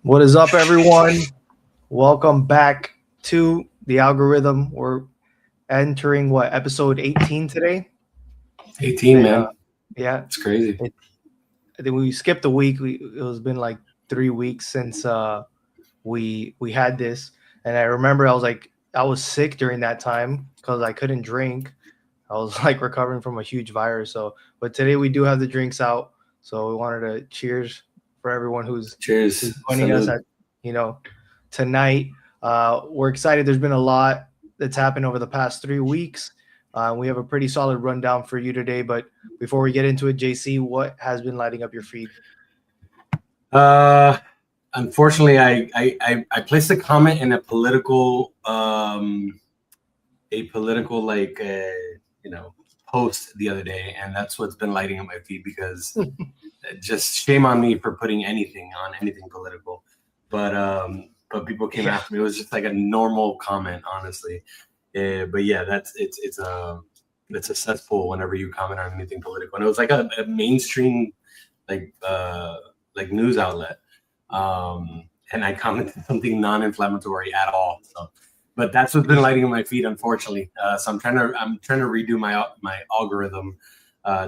What is up, everyone? Welcome back to the algorithm. We're entering episode 18 today. 18, man. Yeah, It's crazy. I think we skipped a week. It was been like 3 weeks since we had this, and I remember I was sick during that time because I couldn't drink. I was like recovering from a huge virus. But today we do have the drinks out, so we wanted to cheers for everyone who's Cheers. joining us at tonight. We're excited. There's been a lot that's happened over the past 3 weeks. We have a pretty solid rundown for you today. But before we get into it, JC, what has been lighting up your feed? Unfortunately, I placed a comment in a political post the other day, and that's what's been lighting up my feed because just shame on me for putting anything political. But people came after me. It was just like a normal comment, honestly. But yeah, it's a cesspool whenever you comment on anything political, and it was like a mainstream like news outlet. And I commented something non-inflammatory at all. So, but that's what's been lighting on my feed, unfortunately. So I'm trying to redo my algorithm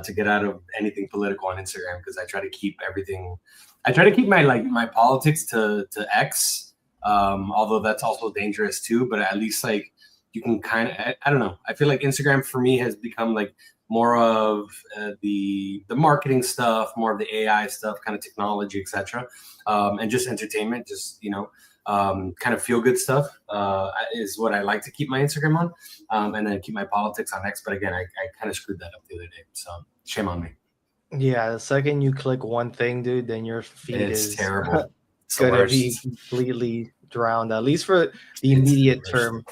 to get out of anything political on Instagram because I try to keep everything. I try to keep my politics to X, although that's also dangerous too. But at least like you can kind of I don't know. I feel like Instagram for me has become like more of the marketing stuff, more of the AI stuff, kind of technology, etc., and just entertainment, just kind of feel good stuff is what I like to keep my Instagram on, and then keep my politics on X. But again, I kind of screwed that up the other day, so shame on me. Yeah, the second you click one thing, dude, then your feed is terrible. It's gonna be completely drowned, at least for the immediate term.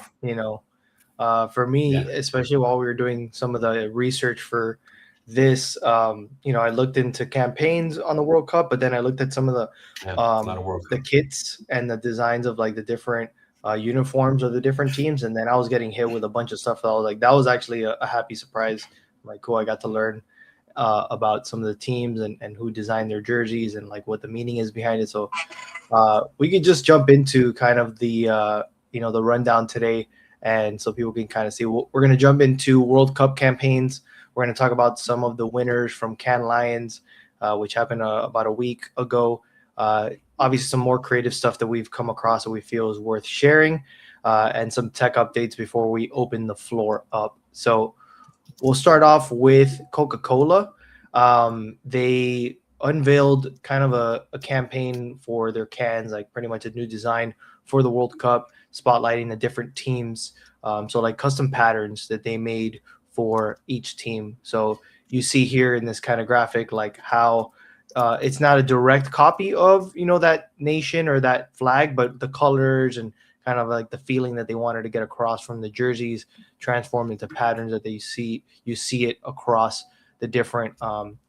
For me, especially while we were doing some of the research for this, I looked into campaigns on the World Cup, but then I looked at some of the kits and the designs of like the different uniforms of the different teams, and then I was getting hit with a bunch of stuff that I was like, that was actually a happy surprise. I'm like, cool, I got to learn about some of the teams and who designed their jerseys and like what the meaning is behind it. So we could just jump into kind of the the rundown today, and so people can kind of see. We're going to jump into World Cup campaigns. We're going to talk about some of the winners from Cannes Lions, which happened about a week ago. Obviously, some more creative stuff that we've come across that we feel is worth sharing, and some tech updates before we open the floor up. So we'll start off with Coca Cola. They unveiled kind of a campaign for their cans, like pretty much a new design for the World Cup, spotlighting the different teams. So like custom patterns that they made for each team. So you see here in this kind of graphic, like how it's not a direct copy of, that nation or that flag, but the colors and kind of like the feeling that they wanted to get across from the jerseys transformed into patterns that you see it across the different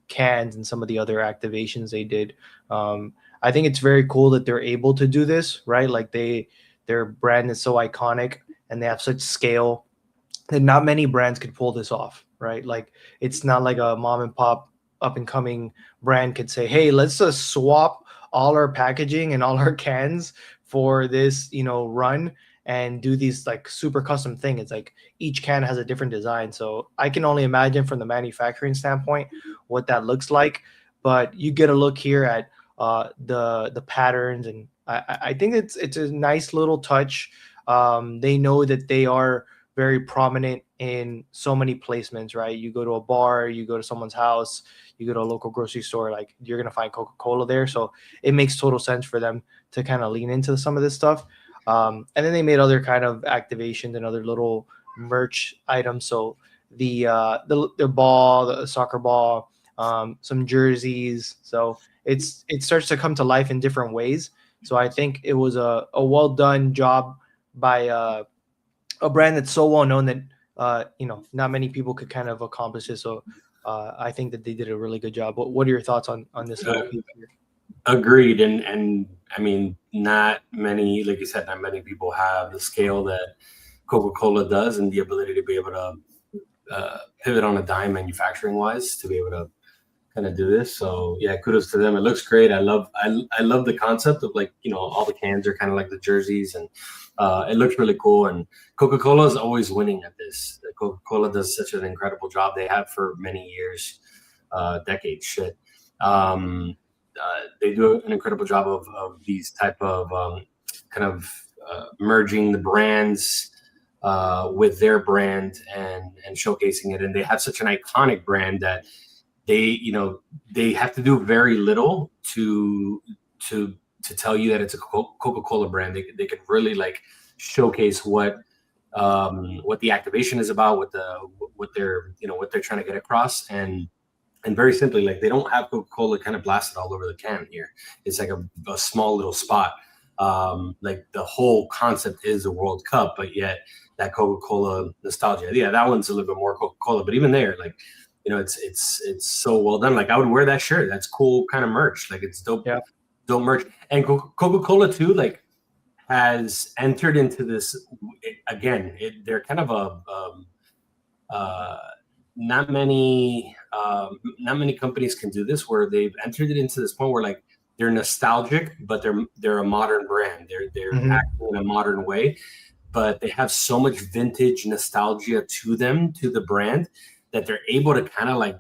cans and some of the other activations they did. I think it's very cool that they're able to do this, right? Like their brand is so iconic and they have such scale that not many brands could pull this off, right? Like it's not like a mom and pop up and coming brand could say, hey, let's just swap all our packaging and all our cans for this, run and do these like super custom thing. It's like each can has a different design. So I can only imagine from the manufacturing standpoint what that looks like. But you get a look here at the patterns, and I think it's a nice little touch. They know that they are very prominent in so many placements, right? You go to a bar, you go to someone's house, you go to a local grocery store, like you're going to find Coca Cola there. So it makes total sense for them to kind of lean into some of this stuff. And then they made other kind of activations and other little merch items. So the ball, the soccer ball, some jerseys. So it starts to come to life in different ways. So I think it was a well done job by a brand that's so well known that not many people could kind of accomplish it. So I think that they did a really good job. What are your thoughts on this little piece here? Agreed, and I mean, not many, like you said, not many people have the scale that Coca-Cola does and the ability to be able to pivot on a dime manufacturing wise to be able to kind of do this. So yeah, kudos to them. It looks great. I love the concept of like, you know, all the cans are kind of like the jerseys, and it looks really cool. And Coca Cola is always winning at this. Coca Cola does such an incredible job. They have for many years, decades. Shit. They do an incredible job of these type of kind of merging the brands with their brand and showcasing it. And they have such an iconic brand that they have to do very little to tell you that it's a Coca Cola brand. They could really like showcase what the activation is about, what they're trying to get across, and very simply, like, they don't have Coca Cola kind of blasted all over the can here. It's like a small little spot. Like the whole concept is the World Cup, but yet that Coca Cola nostalgia. Yeah, that one's a little bit more Coca Cola, but even there, like, you know, it's so well done. Like, I would wear that shirt. That's cool kind of merch. Like, it's dope, dope merch. And Coca Cola too, like, has entered into this again. They're kind of not many companies can do this, where they've entered it into this point where, like, they're nostalgic, but they're a modern brand. They're acting in a modern way, but they have so much vintage nostalgia to them, to the brand, that they're able to kind of like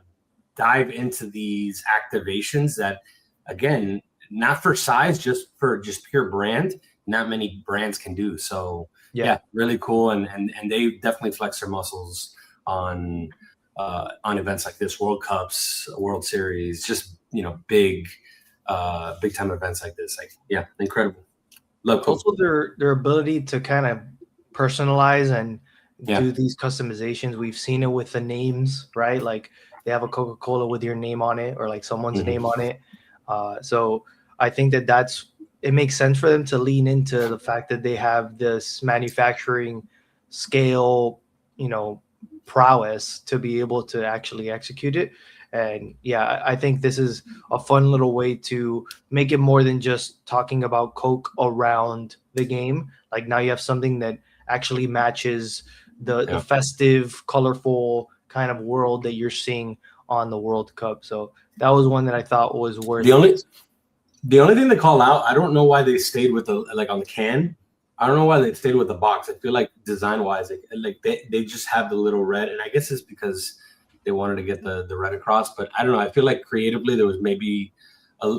dive into these activations that, again, not for size, just pure brand, not many brands can do. So yeah, really cool. And they definitely flex their muscles on events like this, World Cups, World Series, just, you know, big time events like this. Like, yeah, incredible. Love Coke. Also their ability to kind of personalize and do these customizations. We've seen it with the names, right? Like, they have a Coca Cola with your name on it, or like someone's name on it. So I think it makes sense for them to lean into the fact that they have this manufacturing scale, you know, prowess to be able to actually execute it. And yeah, I think this is a fun little way to make it more than just talking about Coke around the game. Like, now you have something that actually matches the festive, colorful kind of world that you're seeing on the World Cup. So that was one that I thought was worth the only thing to call out. I don't know why they stayed with the, like, on the can. I don't know why they stayed with the box. I feel like design wise, like they just have the little red, and I guess it's because they wanted to get the red across. But I don't know. I feel like creatively there was maybe a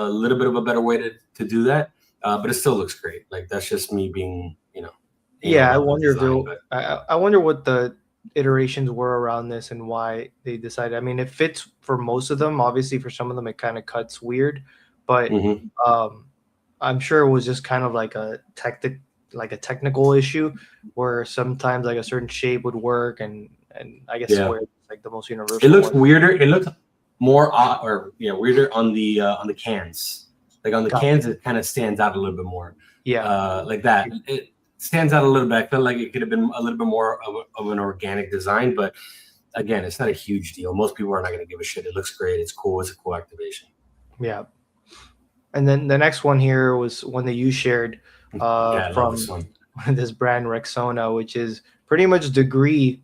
little bit of a better way to do that. But it still looks great. Like, that's just me being, you know. Yeah, I wonder I wonder what the iterations were around this and why they decided. I mean, it fits for most of them. Obviously, for some of them, it kind of cuts weird, but I'm sure it was just kind of like a technical issue where sometimes like a certain shape would work, and I guess square is like the most universal. It looks weirder. It looks more weirder on the cans. Like, on the cans, it kind of stands out a little bit more. Yeah, like that. It stands out a little bit. I feel like it could have been a little bit more of an organic design, but again, it's not a huge deal. Most people are not going to give a shit. It looks great. It's cool. It's a cool activation. Yeah. And then the next one here was one that you shared from this brand Rexona, which is pretty much Degree,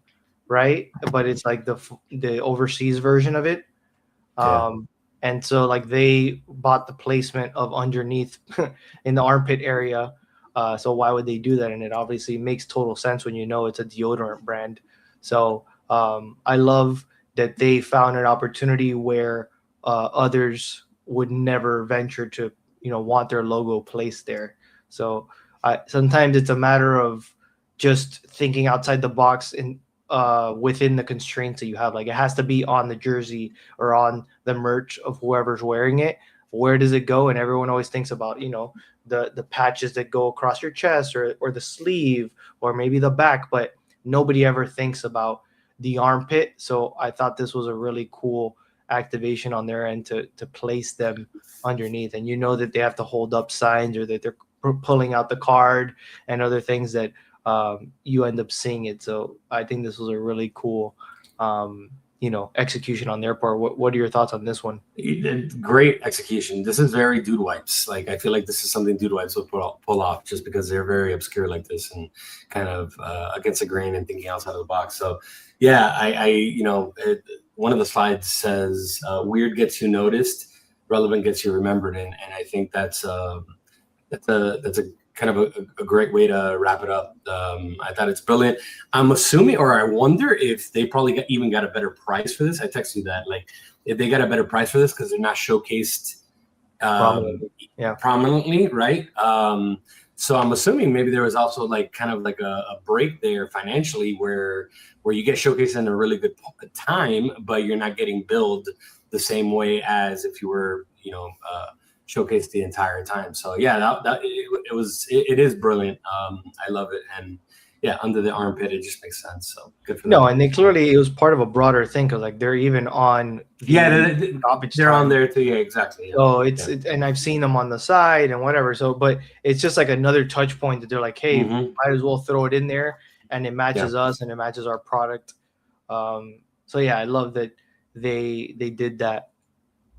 right? But it's like the overseas version of it. And so, like, they bought the placement of underneath in the armpit area. So why would they do that? And it obviously makes total sense when you know it's a deodorant brand. So I love that they found an opportunity where others would never venture to, you know, want their logo placed there. So sometimes it's a matter of just thinking outside the box and within the constraints that you have. Like, it has to be on the jersey or on the merch of whoever's wearing it. Where does it go? And everyone always thinks about, you know, the patches that go across your chest, or the sleeve, or maybe the back, but nobody ever thinks about the armpit. So I thought this was a really cool activation on their end to place them underneath. And you know that they have to hold up signs, or that they're pulling out the card and other things that you end up seeing it. So I think this was a really cool execution on their part. What are your thoughts on this one? Great execution. This is very Dude Wipes. Like, I feel like this is something Dude Wipes will pull off, just because they're very obscure like this and kind of against the grain and thinking outside of the box. So yeah, one of the slides says, "Weird gets you noticed, relevant gets you remembered," and I think that's a kind of a great way to wrap it up. I thought it's brilliant. I'm assuming, or I wonder if they probably even got a better price for this. I texted you that, like, if they got a better price for this because they're not showcased prominently, right? So I'm assuming maybe there was also like kind of like a break there financially where you get showcased in a really good time, but you're not getting billed the same way as if you were, showcased the entire time. So yeah, it is brilliant. I love it, and yeah, under the armpit, it just makes sense. So good for them. No, and they clearly, it was part of a broader thing because like they're even on they're on there too. Yeah, exactly. Yeah. So and I've seen them on the side and whatever. So, but it's just like another touch point that they're like, hey, might as well throw it in there, and it matches us and it matches our product. So yeah, I love that they did that,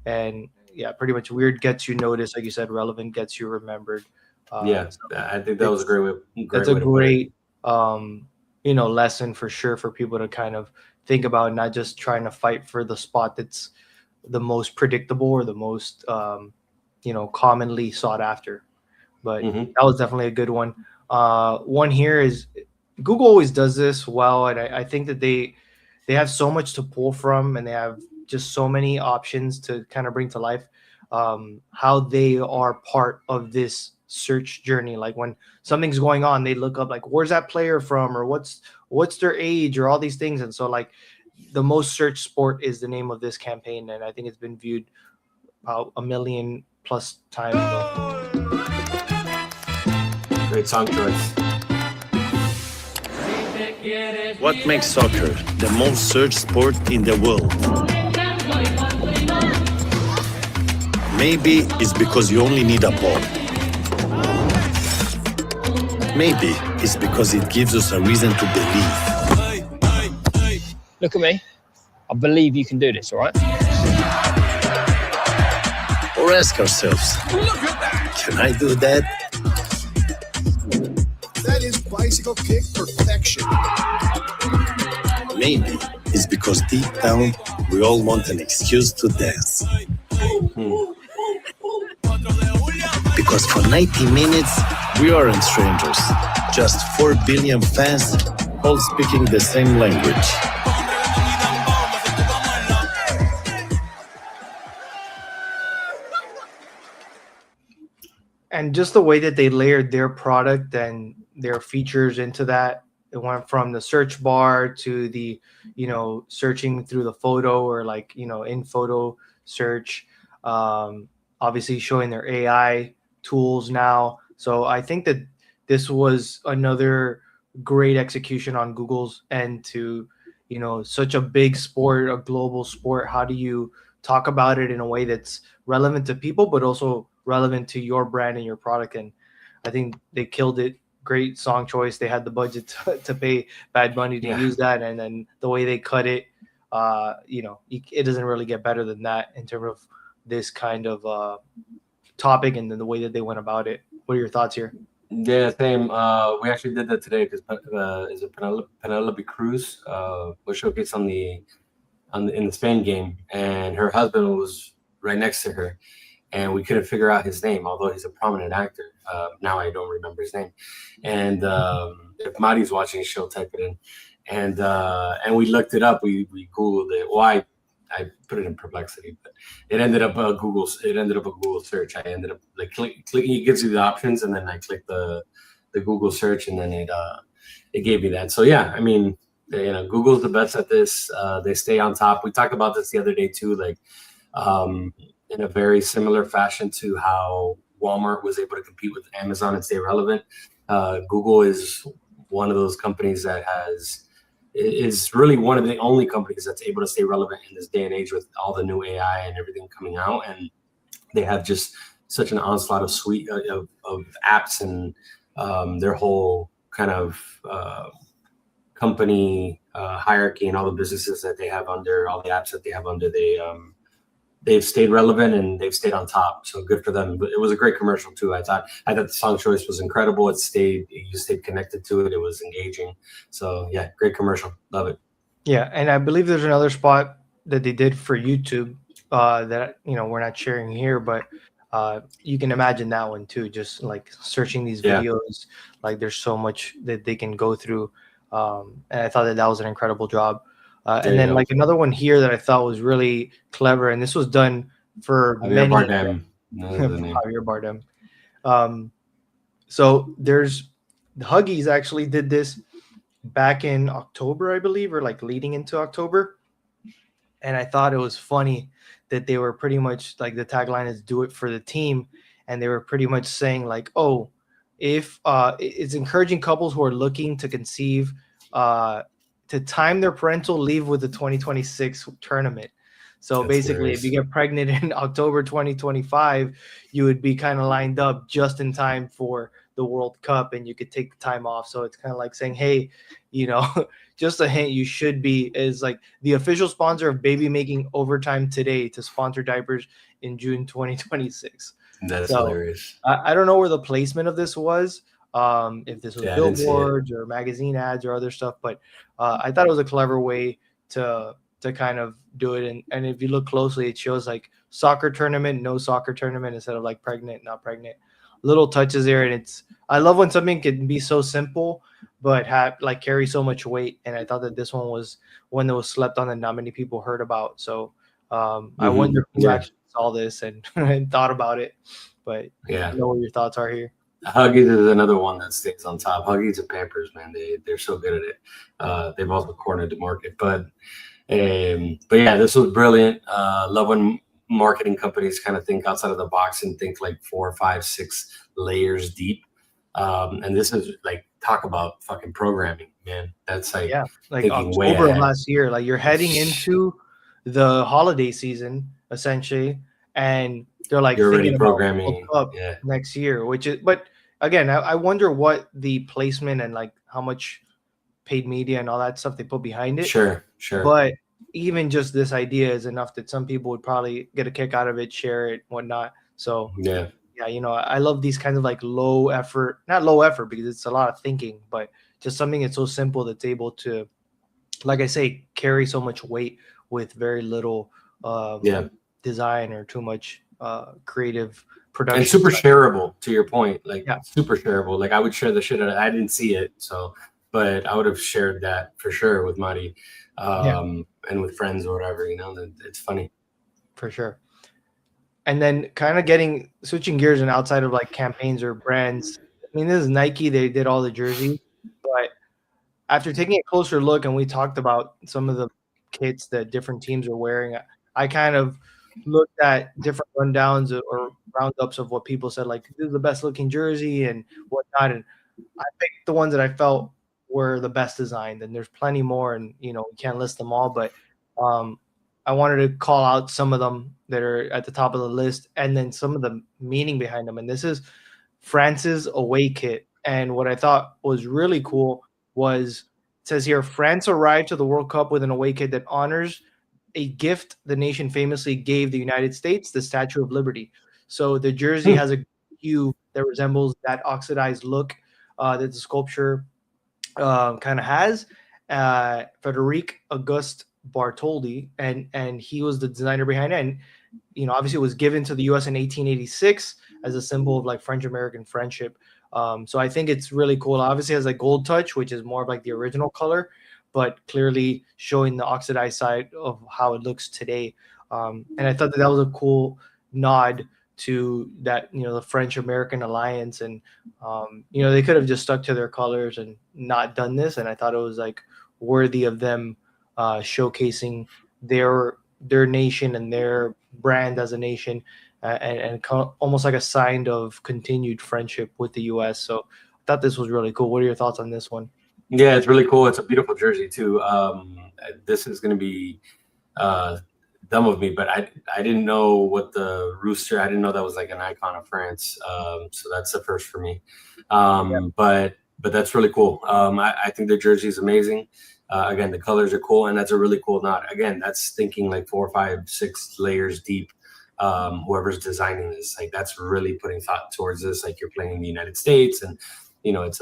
and yeah, pretty much weird gets you noticed, like you said, relevant gets you remembered. So I think that was a great way. That's a great lesson for sure for people to kind of think about, not just trying to fight for the spot that's the most predictable or the most commonly sought after. But that was definitely a good one. One here is Google always does this well, and I think that they have so much to pull from, and they have just so many options to kind of bring to life how they are part of this search journey. Like when something's going on, they look up like, where's that player from, or what's their age, or all these things. And so like the most searched sport is the name of this campaign, and I think it's been viewed about 1 million+ times. Great song choice. What makes soccer the most searched sport in the world? Maybe it's because you only need a ball. Maybe it's because it gives us a reason to believe. Look at me. I believe you can do this, all right? Or ask ourselves, can I do that? That is bicycle kick perfection. Maybe it's because deep down, we all want an excuse to dance. Because for 90 minutes, we aren't strangers. Just 4 billion fans, all speaking the same language. And just the way that they layered their product and their features into that, it went from the search bar to the, searching through the photo, or like, in photo search, obviously showing their AI tools now. So I think that this was another great execution on Google's end to, such a big sport, a global sport. How do you talk about it in a way that's relevant to people, but also relevant to your brand and your product? And I think they killed it. Great song choice. They had the budget to pay Bad Bunny to use that, and then the way they cut it, it doesn't really get better than that in terms of this kind of topic, and then the way that they went about it. What are your thoughts here? Yeah, same. We actually did that today because is it Penelope Cruz was showcased in the Spain game, and her husband was right next to her, and we couldn't figure out his name, although he's a prominent actor. Now I don't remember his name, and if Mari's watching, she'll type it in, and we looked it up. We Googled it. Well, I put it in Perplexity, but it ended up a Google search. I ended up like clicking. It gives you the options, and then I clicked the Google search, and then it gave me that. So yeah, I mean, Google's the best at this. They stay on top. We talked about this the other day too, like in a very similar fashion to how Walmart was able to compete with Amazon and stay relevant. Google is one of those companies that is really one of the only companies that's able to stay relevant in this day and age with all the new AI and everything coming out. And they have just such an onslaught of suite of apps, and their whole kind of company hierarchy and all the businesses that they have under, all the apps that they have under, they've stayed relevant and they've stayed on top. So good for them. But it was a great commercial too. I thought the song choice was incredible. You stayed connected to it. It was engaging. So yeah, great commercial. Love it. Yeah, and I believe there's another spot that they did for YouTube that we're not sharing here, but you can imagine that one too. Just like searching these videos, like there's so much that they can go through, and I thought that was an incredible job. And then like another one here that I thought was really clever, and this was done for Javier many Bardem. Javier Bardem. So there's the Huggies actually did this back in October, I believe, or like leading into October. And I thought it was funny that they were pretty much like the tagline is "Do it for the team," and they were pretty much saying like, "Oh, if it's encouraging couples who are looking to conceive to time their parental leave with the 2026 tournament." So That's basically, hilarious. if you get pregnant in October 2025, you would be kind of lined up just in time for the World Cup, and you could take the time off. So it's kind of like saying, hey, just a hint, you should be is like the official sponsor of Baby Making Overtime Today to sponsor diapers in June 2026. That's hilarious. I don't know where the placement of this was. If this was billboards or magazine ads or other stuff, but I thought it was a clever way to kind of do it. And if you look closely, it shows like soccer tournament, no soccer tournament instead of like pregnant, not pregnant. Little touches there, and I love when something can be so simple but carry so much weight. And I thought that this one was one that was slept on and not many people heard about. So I wonder who actually saw this and, and thought about it. But I know what your thoughts are here. Huggies is another one that stays on top. Huggies and Pampers, man, they're so good at it. They've also cornered the market, but yeah, this was brilliant. Love when marketing companies kind of think outside of the box and think like 4, 5, 6 layers deep. And this is like, talk about fucking programming, man. That's like October of last year. Like you're heading into the holiday season essentially, and they're like you're already programming next year, which is. But again, I wonder what the placement and like how much paid media and all that stuff they put behind it. Sure. But even just this idea is enough that some people would probably get a kick out of it, share it, whatnot. So yeah, I love these kinds of like not low effort because it's a lot of thinking, but just something that's so simple that's able to, like I say, carry so much weight with very little design or too much creative production. And super shareable, to your point, super shareable. Like I would share the shit out of it. I didn't see it, but I would have shared that for sure with Mari and with friends or whatever, it's funny. For sure. And then kind of switching gears and outside of like campaigns or brands. I mean, this is Nike. They did all the jerseys, but after taking a closer look and we talked about some of the kits that different teams are wearing, I kind of looked at different rundowns or roundups of what people said, like this is the best looking jersey and whatnot. And I picked the ones that I felt were the best designed, and there's plenty more, and we can't list them all, but I wanted to call out some of them that are at the top of the list and then some of the meaning behind them. And this is France's away kit. And what I thought was really cool was it says here, France arrived to the World Cup with an away kit that honors a gift the nation famously gave the United States, the Statue of Liberty. So the jersey has a hue that resembles that oxidized look that the sculpture kind of has. Frederic Auguste Bartholdi, and he was the designer behind it. And obviously it was given to the US in 1886 as a symbol of like French-American friendship. So I think it's really cool. Obviously it has like gold touch, which is more of like the original color, but clearly showing the oxidized side of how it looks today. And I thought that was a cool nod to that, the French-American alliance. And, they could have just stuck to their colors and not done this. And I thought it was like worthy of them showcasing their nation and their brand as a nation, and almost like a sign of continued friendship with the U.S. So I thought this was really cool. What are your thoughts on this one? Yeah, it's really cool. It's a beautiful jersey too. This is going to be dumb of me, but I didn't know what the rooster. I didn't know that was like an icon of France. So that's the first for me. But that's really cool. I think the jersey is amazing. Again, the colors are cool, and that's a really cool knot. Again, that's thinking like 4, 5, 6 layers deep. Whoever's designing this, like that's really putting thought towards this. Like you're playing in the United States, and it's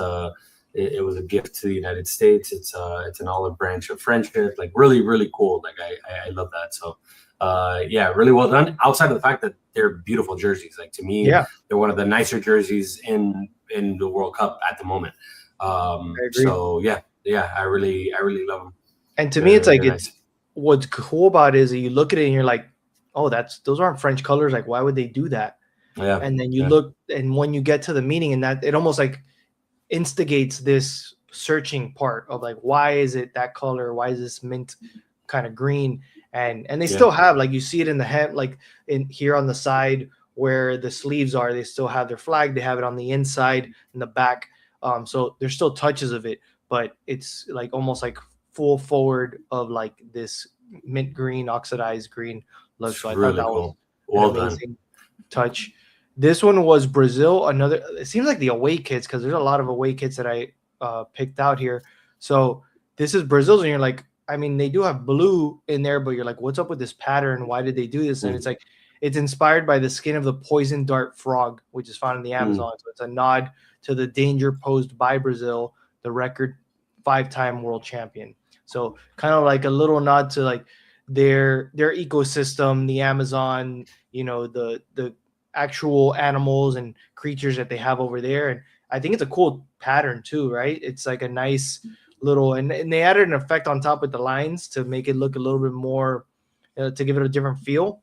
it was a gift to the United States. It's an olive branch of friendship. Like really, really cool. Like I love that. So yeah, really well done. Outside of the fact that they're beautiful jerseys. Like to me, they're one of the nicer jerseys in the World Cup at the moment. So yeah, I really love them. And to me, it's like what's cool about it is that you look at it and you're like, oh, those aren't French colors. Like, why would they do that? Yeah. And then you look, and when you get to the meaning, and that it almost like instigates this searching part of like, why is it that color? Why is this mint kind of green? And they still have, like, you see it in the hem, like in here on the side where the sleeves are, they still have their flag. They have it on the inside in the back. So there's still touches of it, but it's like almost like full forward of like this mint green, oxidized green look. So I really thought that cool. was an amazing touch. This one was Brazil. It seems like the away kits, because there's a lot of away kits that I picked out here. So this is Brazil's, and you're like, I mean, they do have blue in there, but you're like, what's up with this pattern? Why did they do this? And it's like, it's inspired by the skin of the poison dart frog, which is found in the Amazon. So it's a nod to the danger posed by Brazil, the record 5-time world champion. So kind of like a little nod to like their ecosystem, the Amazon, you know, the actual animals and creatures that they have over there. And I think it's a cool pattern too, right? It's like a nice little, and they added an effect on top with the lines to make it look a little bit more, to give it a different feel.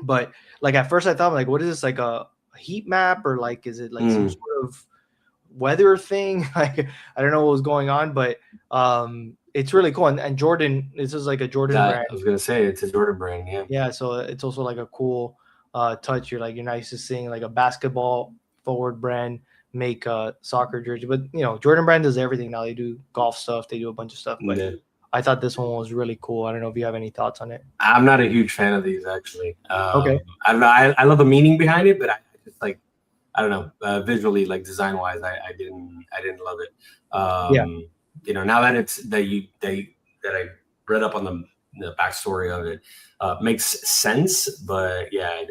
But like at first I thought, like, what is this, like a heat map, or like is it like some sort of weather thing? Like I don't know what was going on, but it's really cool. And Jordan, this is like a Jordan brand. I was gonna say it's a Jordan brand, yeah. So it's also like a cool touch. You're nice to seeing like a basketball forward brand make a soccer jersey, but you know, Jordan brand does everything now. They do golf stuff, they do a bunch of stuff, but I thought this one was really cool. I don't know if you have any thoughts on it. I'm not a huge fan of these, actually. Okay. I don't know. I love the meaning behind it, but I just like, I don't know, visually, like design wise, I didn't love it. You know, now that it's that I read up on the backstory of it, makes sense. But yeah, I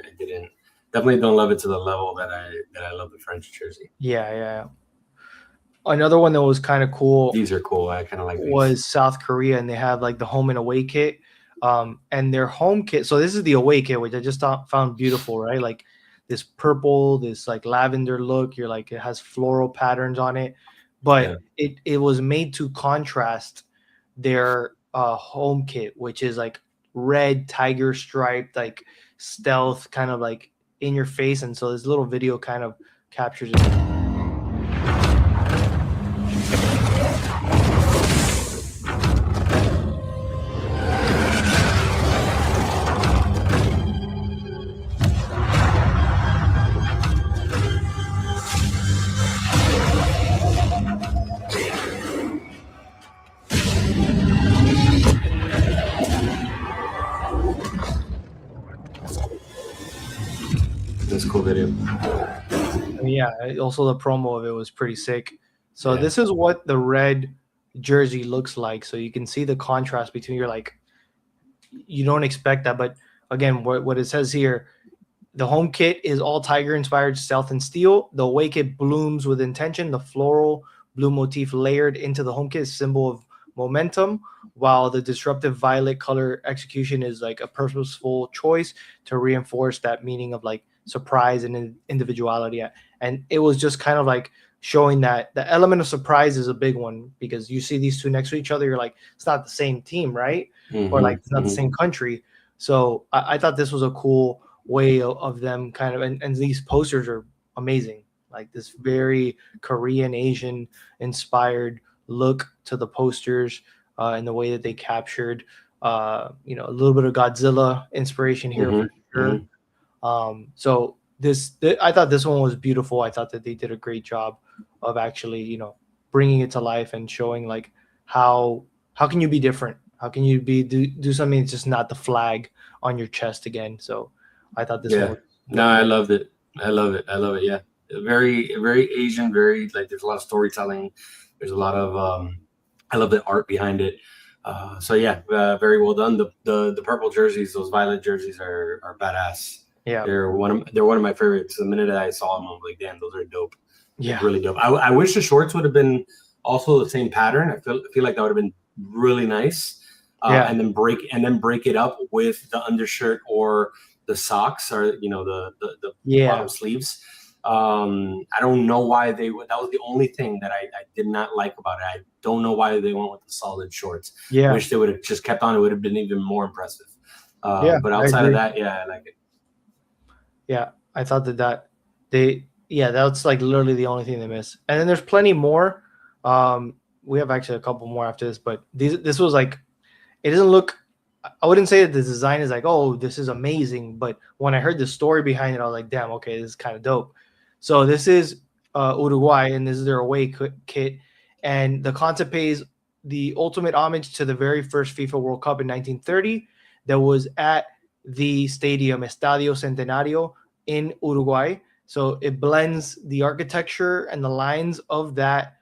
definitely don't love it to the level that I love the French jersey. Yeah. Another one that was kind of cool. These are cool. I kind of like these. Was South Korea, and they have like the home and away kit. And their home kit. So this is the away kit, which I just found beautiful, right? Like this purple, this like lavender look. You're like, it has floral patterns on it, but it was made to contrast their home kit, which is like red tiger striped, like stealth, kind of like in your face. And so this little video kind of captures it. Cool video. Yeah, also the promo of it was pretty sick. So this is what the red jersey looks like. So you can see the contrast between, you're like, you don't expect that, but again, what it says here, the home kit is all tiger inspired stealth and steel. The away kit blooms with intention. The floral blue motif layered into the home kit is symbol of momentum, while the disruptive violet color execution is like a purposeful choice to reinforce that meaning of like surprise and individuality. And it was just kind of like showing that the element of surprise is a big one, because you see these two next to each other, you're like, it's not the same team, right? Or like it's not the same country. So I thought this was a cool way of them kind of, and these posters are amazing, like this very Korean Asian inspired look to the posters, and the way that they captured you know, a little bit of Godzilla inspiration here for sure. So I thought this one was beautiful. I thought that they did a great job of actually, you know, bringing it to life and showing like how can you be different? How can you do something that's just not the flag on your chest again? So I thought this one was I loved it. I love it. Yeah. Very, very Asian, very like, there's a lot of storytelling. There's a lot of I love the art behind it. So yeah, very well done. The purple jerseys, those violet jerseys are badass. Yeah, they're one of my favorites. The minute I saw them, I'm like, damn, those are dope. Yeah, like, really dope. I wish the shorts would have been also the same pattern. I feel like that would have been really nice. And then break it up with the undershirt or the socks, or the bottom sleeves. I don't know why that was the only thing that I did not like about it. I don't know why they went with the solid shorts. Wish they would have just kept on. It would have been even more impressive. But outside of that, I like it. Yeah, I thought that's like literally the only thing they missed. And then there's plenty more. We have actually a couple more after this, but this was like, it doesn't look, I wouldn't say that the design is like, oh, this is amazing. But when I heard the story behind it, I was like, damn, okay, this is kind of dope. So this is Uruguay, and this is their away kit. And the concept pays the ultimate homage to the very first FIFA World Cup in 1930 that was at the stadium Estadio Centenario in Uruguay. So it blends the architecture and the lines of that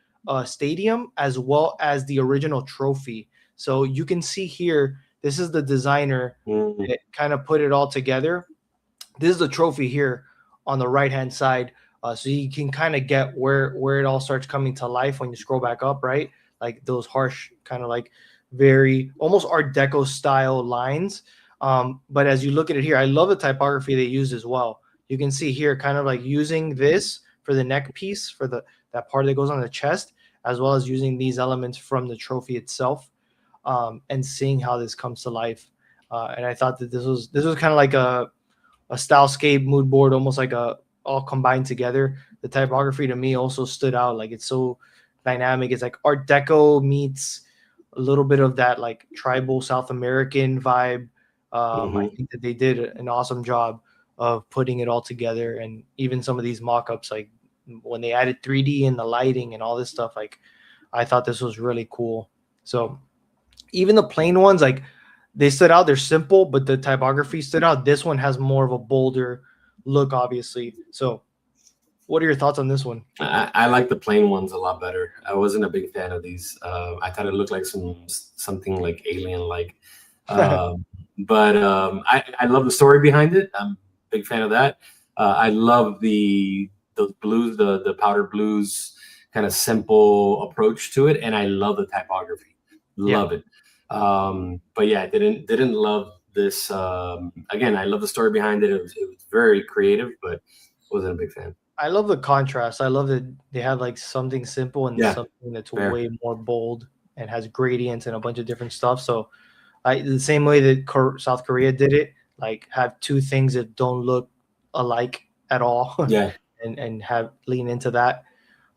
stadium as well as the original trophy. So you can see here, this is the designer that kind of put it all together. This is the trophy here on the right-hand side. So you can kind of get where it all starts coming to life when you scroll back up, right? Like those harsh, kind of like very almost Art Deco style lines. But as you look at it here, I love the typography they used as well. You can see here kind of like using this for the neck piece, for that part that goes on the chest, as well as using these elements from the trophy itself. And seeing how this comes to life. And I thought that this was kind of like a stylescape mood board, almost like all combined together. The typography to me also stood out. Like it's so dynamic. It's like Art Deco meets a little bit of that like tribal South American vibe. I think that they did an awesome job of putting it all together. And even some of these mock-ups, like when they added 3D and the lighting and all this stuff, like I thought this was really cool. So even the plain ones, like they stood out. They're simple, but the typography stood out. This one has more of a bolder look, obviously. So what are your thoughts on this one? I like the plain ones a lot better. I wasn't a big fan of these. I thought it looked like something like alien-like. But I love the story behind it. I'm a big fan of that. I love the blues, the powder blues kind of simple approach to it, and I love the typography. Love it. But yeah, didn't love this. Again, I love the story behind it. It was very creative, but wasn't a big fan. I love the contrast. I love that they have like something simple and something that's way more bold and has gradients and a bunch of different stuff. So the same way that South Korea did it, like have two things that don't look alike at all. And have lean into that.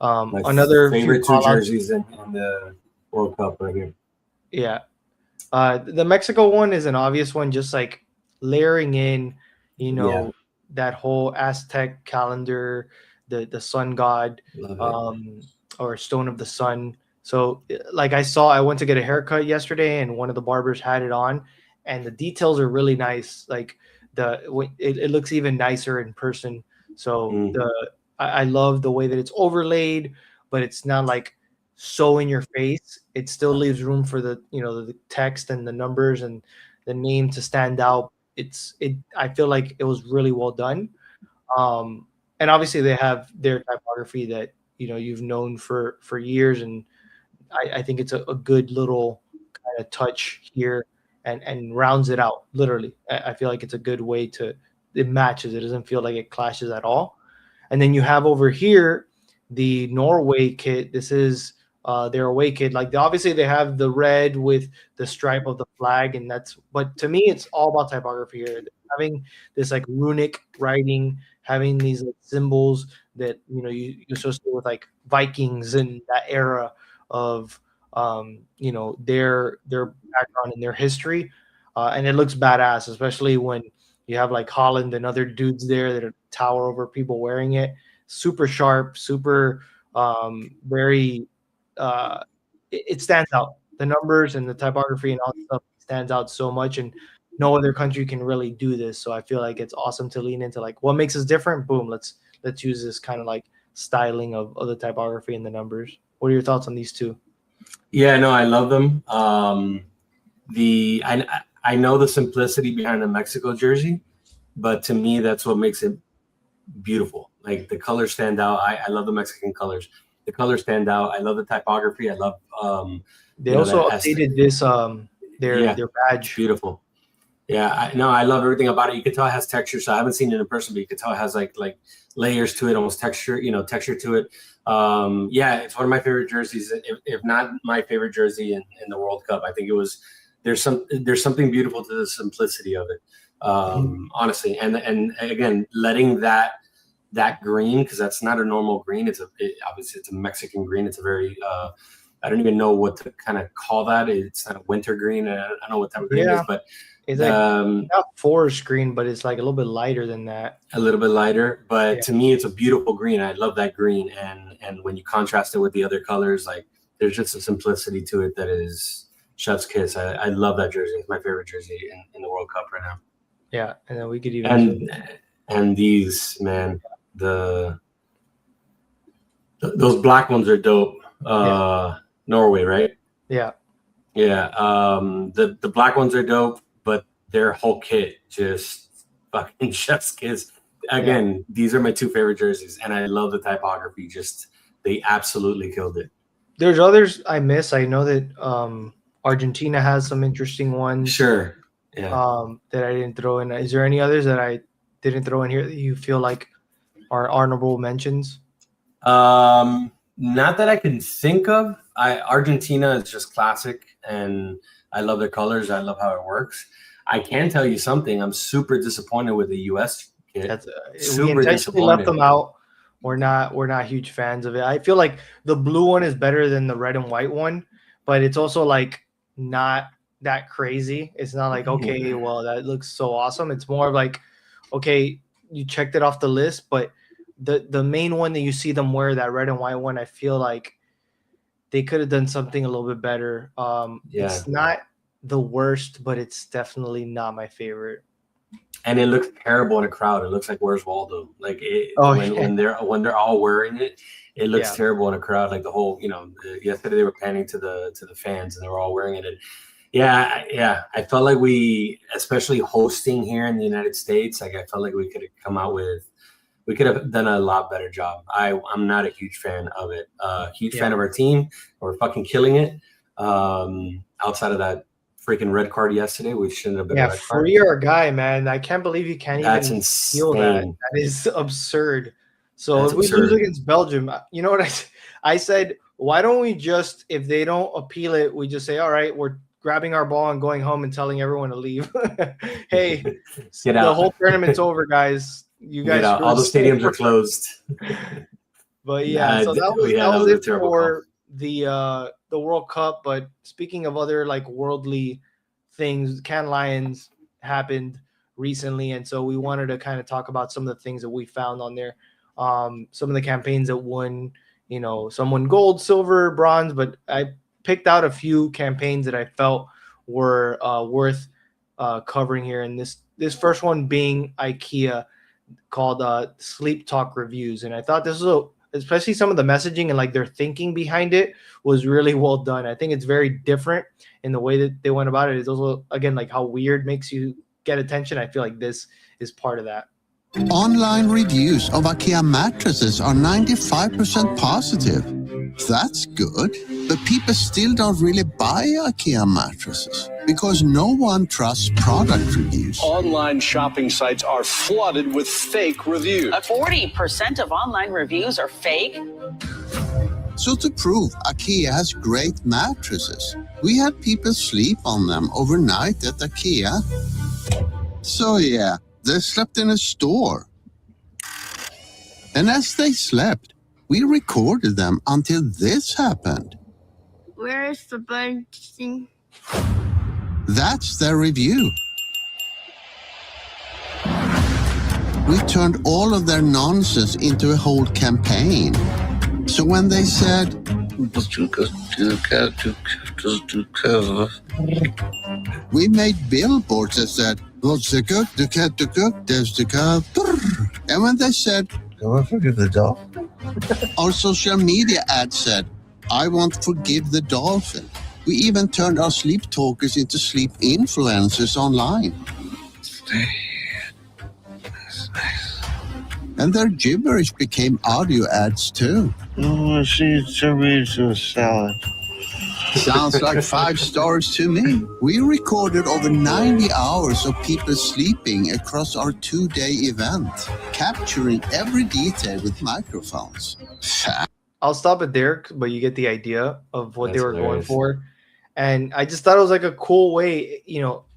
Another favorite two jerseys in the World Cup right here. Yeah. The Mexico one is an obvious one, just like layering in, that whole Aztec calendar, the sun god, or stone of the sun. So like I went to get a haircut yesterday and one of the barbers had it on and the details are really nice. Like it looks even nicer in person. So I love the way that it's overlaid, but it's not like so in your face. It still leaves room for the text and the numbers and the name to stand out. I feel like it was really well done. And obviously they have their typography that you've known for years, and I think it's a good little kind of touch here and rounds it out. Literally, I feel like it's a good way it matches. It doesn't feel like it clashes at all. And then you have over here the Norway kit. This is their away kit. Like obviously they have the red with the stripe of the flag, but to me it's all about typography here. Having this like runic writing, having these like, symbols that you associate with like Vikings and that era of their background and their history, and it looks badass, especially when you have like Holland and other dudes there that tower over people wearing it. Super sharp, super very. It stands out. The numbers and the typography and all that stuff stands out so much, and no other country can really do this. So I feel like it's awesome to lean into like what makes us different. Boom, let's use this kind of like styling of the typography and the numbers. What are your thoughts on these two? Yeah, no, I love them. I know the simplicity behind the Mexico jersey, but to me that's what makes it beautiful. Like the colors stand out. I love the Mexican colors. The colors stand out. I love the typography. I love. They also updated this their badge. Beautiful. Yeah, I love everything about it. You can tell it has texture. So I haven't seen it in person, but you can tell it has like layers to it, almost texture to it. Yeah, it's one of my favorite jerseys, if not my favorite jersey in the World Cup. I think it was. There's something beautiful to the simplicity of it, honestly. And again, letting that green, because that's not a normal green. Obviously it's a Mexican green. It's a very I don't even know what to kind of call that. It's not a winter green. I don't know what type of green it is, but it's like not forest green, but it's like a little bit lighter than that. A little bit lighter, but to me, it's a beautiful green. I love that green, and when you contrast it with the other colors, like there's just a simplicity to it that is chef's kiss. I love that jersey. It's my favorite jersey in the World Cup right now. Yeah, and then we could even and these, man, those black ones are dope. Norway, right? Yeah. The black ones are dope, but their whole kit just fucking chef's kiss. Again, these are my two favorite jerseys, and I love the typography. Just they absolutely killed it. There's others I miss. I know that Argentina has some interesting ones. Sure. Yeah. That I didn't throw in. Is there any others that I didn't throw in here that you feel like are honorable mentions? Not that I can think of. Argentina is just classic, and I love their colors. I love how it works. I can tell you something. I'm super disappointed with the U.S. kit. We intentionally left them out. We're not huge fans of it. I feel like the blue one is better than the red and white one, but it's also like not that crazy. It's not like, okay, well, that looks so awesome. It's more like, okay, you checked it off the list, but the main one that you see them wear, that red and white one, I feel like they could have done something a little bit better. It's not the worst, but it's definitely not my favorite. And it looks terrible in a crowd. It looks like Where's Waldo? Like when they're all wearing it, it looks terrible in a crowd. Like the whole, yesterday they were panning to the fans and they were all wearing it. And I felt like we, especially hosting here in the United States, like I felt like we could have done a lot better job. I'm not a huge fan of it. Fan of our team. We're fucking killing it. Outside of that freaking red card yesterday, we shouldn't have been. Yeah, free our guy, man. I can't believe you can't even feel that. That is absurd. So if we lose against Belgium, you know what I said? Why don't we just, if they don't appeal it, we just say, all right, we're grabbing our ball and going home and telling everyone to leave. Hey, the whole tournament's over, guys. You guys, all the stadiums are closed. But yeah, so that was it for the World Cup. But speaking of other like worldly things, Cannes Lions happened recently, and so we wanted to kind of talk about some of the things that we found on there. Some of the campaigns that won, some won gold, silver, bronze, but I picked out a few campaigns that I felt were worth covering here. And this first one being IKEA, called Sleep Talk Reviews. And I thought this was especially some of the messaging and like their thinking behind it was really well done. I think it's very different in the way that they went about it. It's also, again, like how weird makes you get attention. I feel like this is part of that. Online reviews of IKEA mattresses are 95% positive. That's good. But people still don't really buy IKEA mattresses because no one trusts product reviews. Online shopping sites are flooded with fake reviews. 40% of online reviews are fake. So to prove IKEA has great mattresses, we had people sleep on them overnight at IKEA. So yeah, they slept in a store. And as they slept, we recorded them until this happened. Where is the button thing? That's their review. We turned all of their nonsense into a whole campaign. So when they said, we made billboards that said, what's the cook, the cat, the cook, there's the cat. And when they said, do I forgive the dog? Our social media ad said, I won't forgive the dolphin. We even turned our sleep talkers into sleep influencers online. Nice. And their gibberish became audio ads too. Oh, she's chorizo salad. Sounds like 5 stars to me. We recorded over 90 hours of people sleeping across our 2-day event, capturing every detail with microphones. I'll stop it there, but you get the idea of what they That's were going hilarious. for. And I just thought it was like a cool way,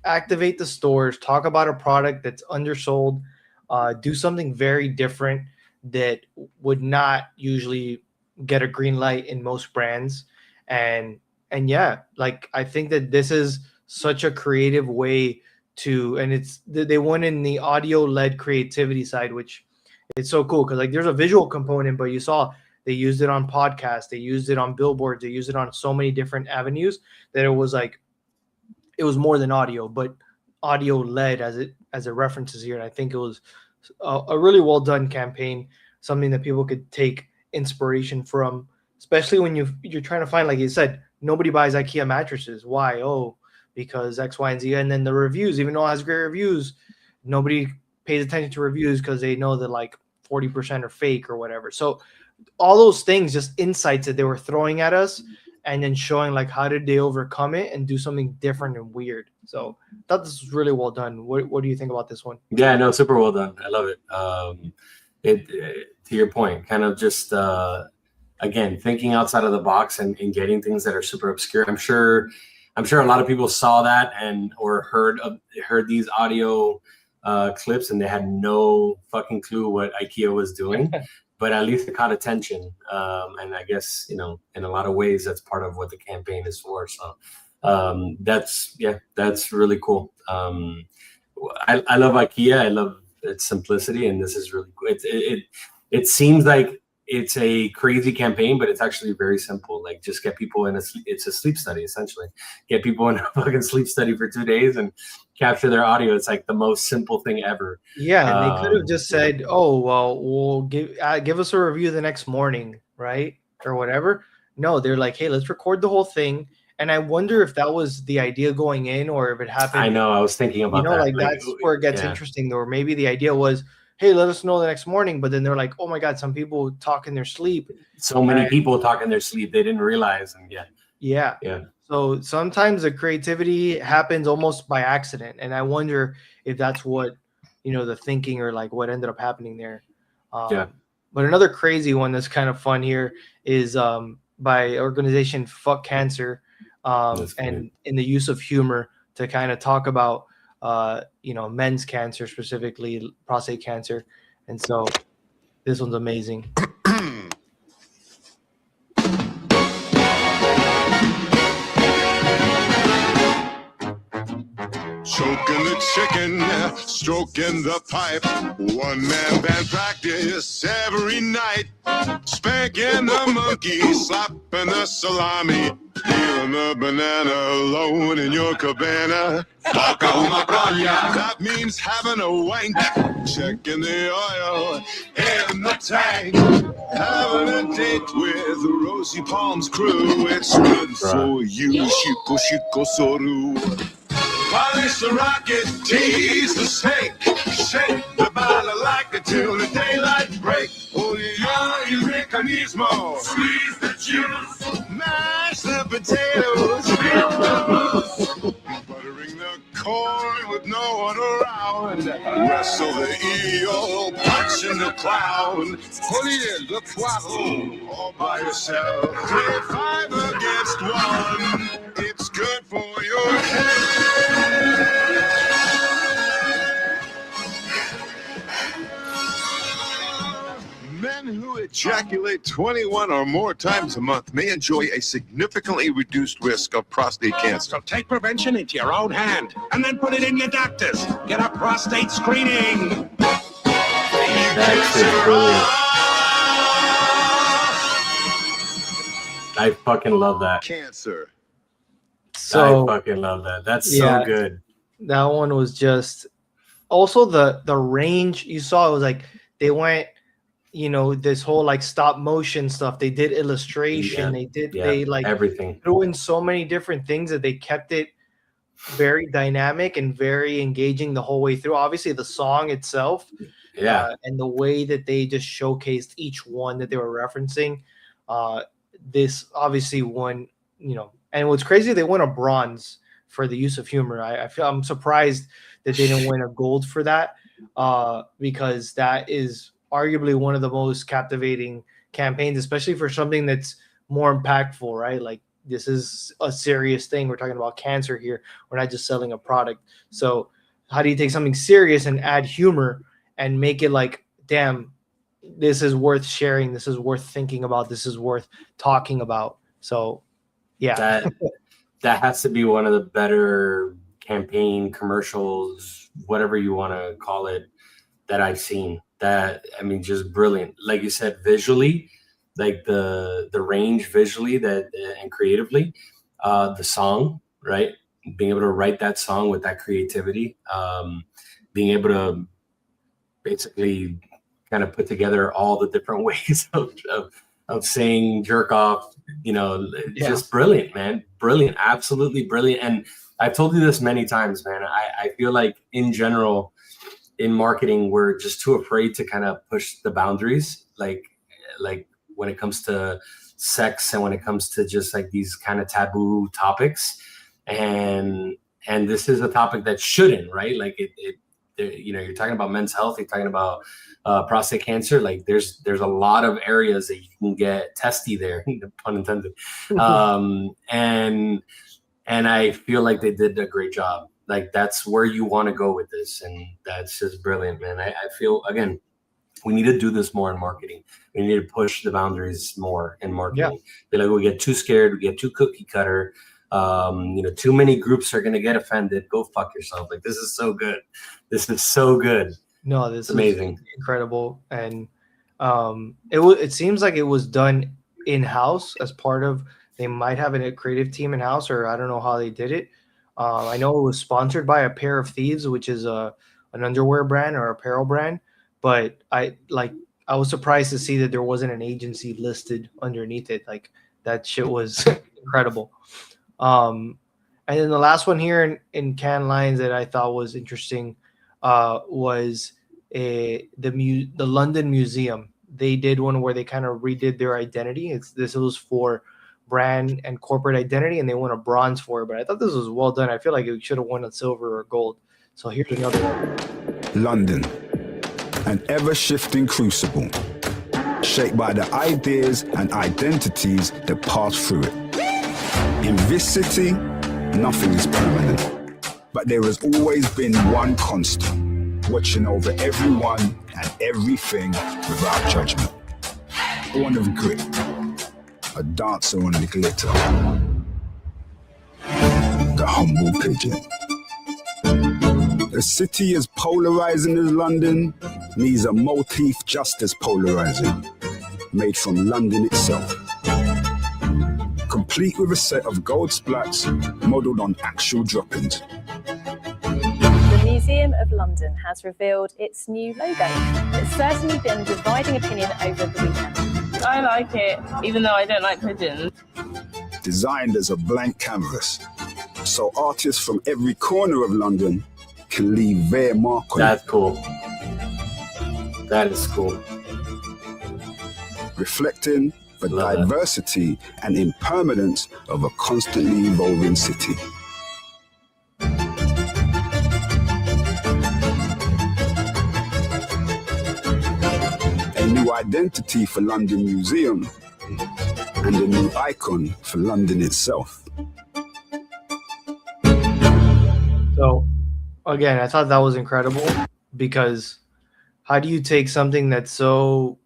activate the stores, talk about a product that's undersold, do something very different that would not usually get a green light in most brands. And yeah, like I think that this is such a creative way and they went in the audio led creativity side, which it's so cool because like there's a visual component, but you saw they used it on podcasts, they used it on billboards, they used it on so many different avenues that it was more than audio, but audio led as it references here. And I think it was a really well done campaign, something that people could take inspiration from, especially when you're trying to find, like you said, nobody buys IKEA mattresses. Why? Oh, because X, Y, and Z. And then the reviews, even though it has great reviews, nobody pays attention to reviews because they know that like 40% are fake or whatever. So all those things, just insights that they were throwing at us and then showing like how did they overcome it and do something different and weird. So I thought this was really well done. What do you think about this one? Yeah, no, super well done. I love it. To your point, kind of just again thinking outside of the box and getting things that are super obscure. I'm sure a lot of people saw that or heard these audio clips and they had no fucking clue what IKEA was doing. But at least it caught attention, and I guess in a lot of ways that's part of what the campaign is for. So that's really cool. I love IKEA. I love its simplicity, and this is really cool. It seems like it's a crazy campaign, but it's actually very simple. Like just get people it's a sleep study essentially. Get people in a fucking sleep study for 2 days and capture their audio. It's like the most simple thing ever. Yeah, and they could have just said, "Oh, well, we'll give us a review the next morning, right, or whatever." No, they're like, "Hey, let's record the whole thing." And I wonder if that was the idea going in, or if it happened. I know. I was thinking about that. Like that's where it gets interesting, though. Or maybe the idea was, "Hey, let us know the next morning," but then they're like, "Oh my God, some people talk in their sleep." So many people talk in their sleep. They didn't realize, and yeah. So sometimes the creativity happens almost by accident, and I wonder if that's what the thinking or like what ended up happening there. But another crazy one that's kind of fun here is by organization Fuck Cancer, and in the use of humor to kind of talk about men's cancer, specifically prostate cancer. And so this one's amazing. Choking the chicken, stroking the pipe. One man band practice every night. Spanking the monkey, slapping the salami. Peeling the banana alone in your cabana. That means having a wank. Checking the oil in the tank. Having a date with the Rosie Palms crew. It's good for you, Shiko Shiko Soru. Polish the rocket, tease the snake. Shake the bottle like it till the daylight break. Olea il mecanismo. Squeeze the juice. Mash the potatoes. Beat the moose. Buttering the corn with no one around. Wrestle the eel, punch in the clown. Olea le poireau. All by yourself. 5 against 1. It's good for your head. Men who ejaculate 21 or more times a month may enjoy a significantly reduced risk of prostate cancer. So take prevention into your own hand and then put it in your doctor's. Get a prostate screening. I fucking love that. Cancer. So I fucking love that. That's so good. That one was just also the range you saw. It was like they went, this whole like stop motion stuff. They did illustration. They like everything. Threw in so many different things that they kept it very dynamic and very engaging the whole way through. Obviously, the song itself, and the way that they just showcased each one that they were referencing. This obviously won, you know, and what's crazy, they won a bronze for the use of humor. I'm surprised that they didn't win a gold for that, because that is arguably one of the most captivating campaigns, especially for something that's more impactful, right? Like, this is a serious thing. We're talking about cancer here. We're not just selling a product. So how do you take something serious and add humor and make it like, damn, this is worth sharing, this is worth thinking about, this is worth talking about? So yeah, that has to be one of the better campaign commercials, whatever you want to call it, that I've seen. That, I mean, just brilliant. Like you said, visually, like the range visually, that and creatively, the song, right? Being able to write that song with that creativity, being able to basically kind of put together all the different ways of saying jerk off, you know, just brilliant, man. Brilliant. Absolutely brilliant. And I've told you this many times, man. I feel like in general, in marketing, we're just too afraid to kind of push the boundaries. Like when it comes to sex and when it comes to just like these kind of taboo topics. And this is a topic that shouldn't, right? Like you know, you're talking about men's health, you're talking about prostate cancer. Like there's a lot of areas that you can get testy there, pun intended. And I feel like they did a great job. Like that's where you want to go with this. And that's just brilliant, man. I feel, again, we need to do this more in marketing. We need to push the boundaries more in marketing. Yeah. Like we get too scared, we get too cookie cutter. You know, too many groups are going to get offended. Go fuck yourself. Like, this is so good. This is so good. No, this is amazing, incredible. And it seems like it was done in-house as part of, they might have a creative team in-house, or I don't know how they did it. I know it was sponsored by A Pair of Thieves, which is an underwear brand or apparel brand. But I was surprised to see that there wasn't an agency listed underneath it. Like, that shit was incredible. And then the last one here in Cannes Lions that I thought was interesting was the London Museum. They did one where they kind of redid their identity. This was for brand and corporate identity, and they won a bronze for it. But I thought this was well done. I feel like it should have won a silver or gold. So here's another one. London, an ever-shifting crucible, shaped by the ideas and identities that pass through it. In this city, nothing is permanent, but there has always been one constant, watching over everyone and everything without judgment. Born of grit, a dancer on the glitter, the humble pigeon. A city as polarizing as London needs a motif just as polarizing, made from London itself. Complete with a set of gold splats modelled on actual droppings. The Museum of London has revealed its new logo. It's certainly been dividing opinion over the weekend. I like it, even though I don't like pigeons. Designed as a blank canvas, so artists from every corner of London can leave their mark on it. That's cool. That is cool. Reflecting the diversity and impermanence of a constantly evolving city. A new identity for London Museum and a new icon for London itself. So, again, I thought that was incredible, because how do you take something that's so,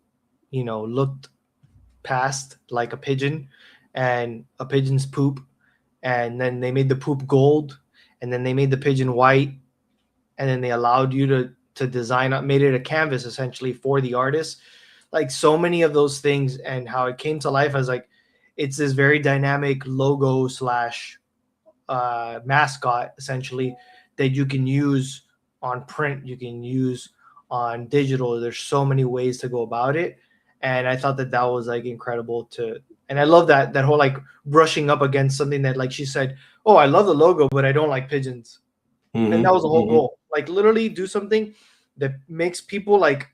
you know, looked past like a pigeon and a pigeon's poop, and then they made the poop gold, and then they made the pigeon white, and then they allowed you to design up, made it a canvas essentially for the artist. Like, so many of those things, and how it came to life as like, it's this very dynamic logo slash mascot essentially that you can use on print, you can use on digital. There's so many ways to go about it. And I thought that was like incredible and I love that whole like brushing up against something that, like she said, oh, I love the logo, but I don't like pigeons. Mm-hmm. And that was the whole goal. Like, literally do something that makes people like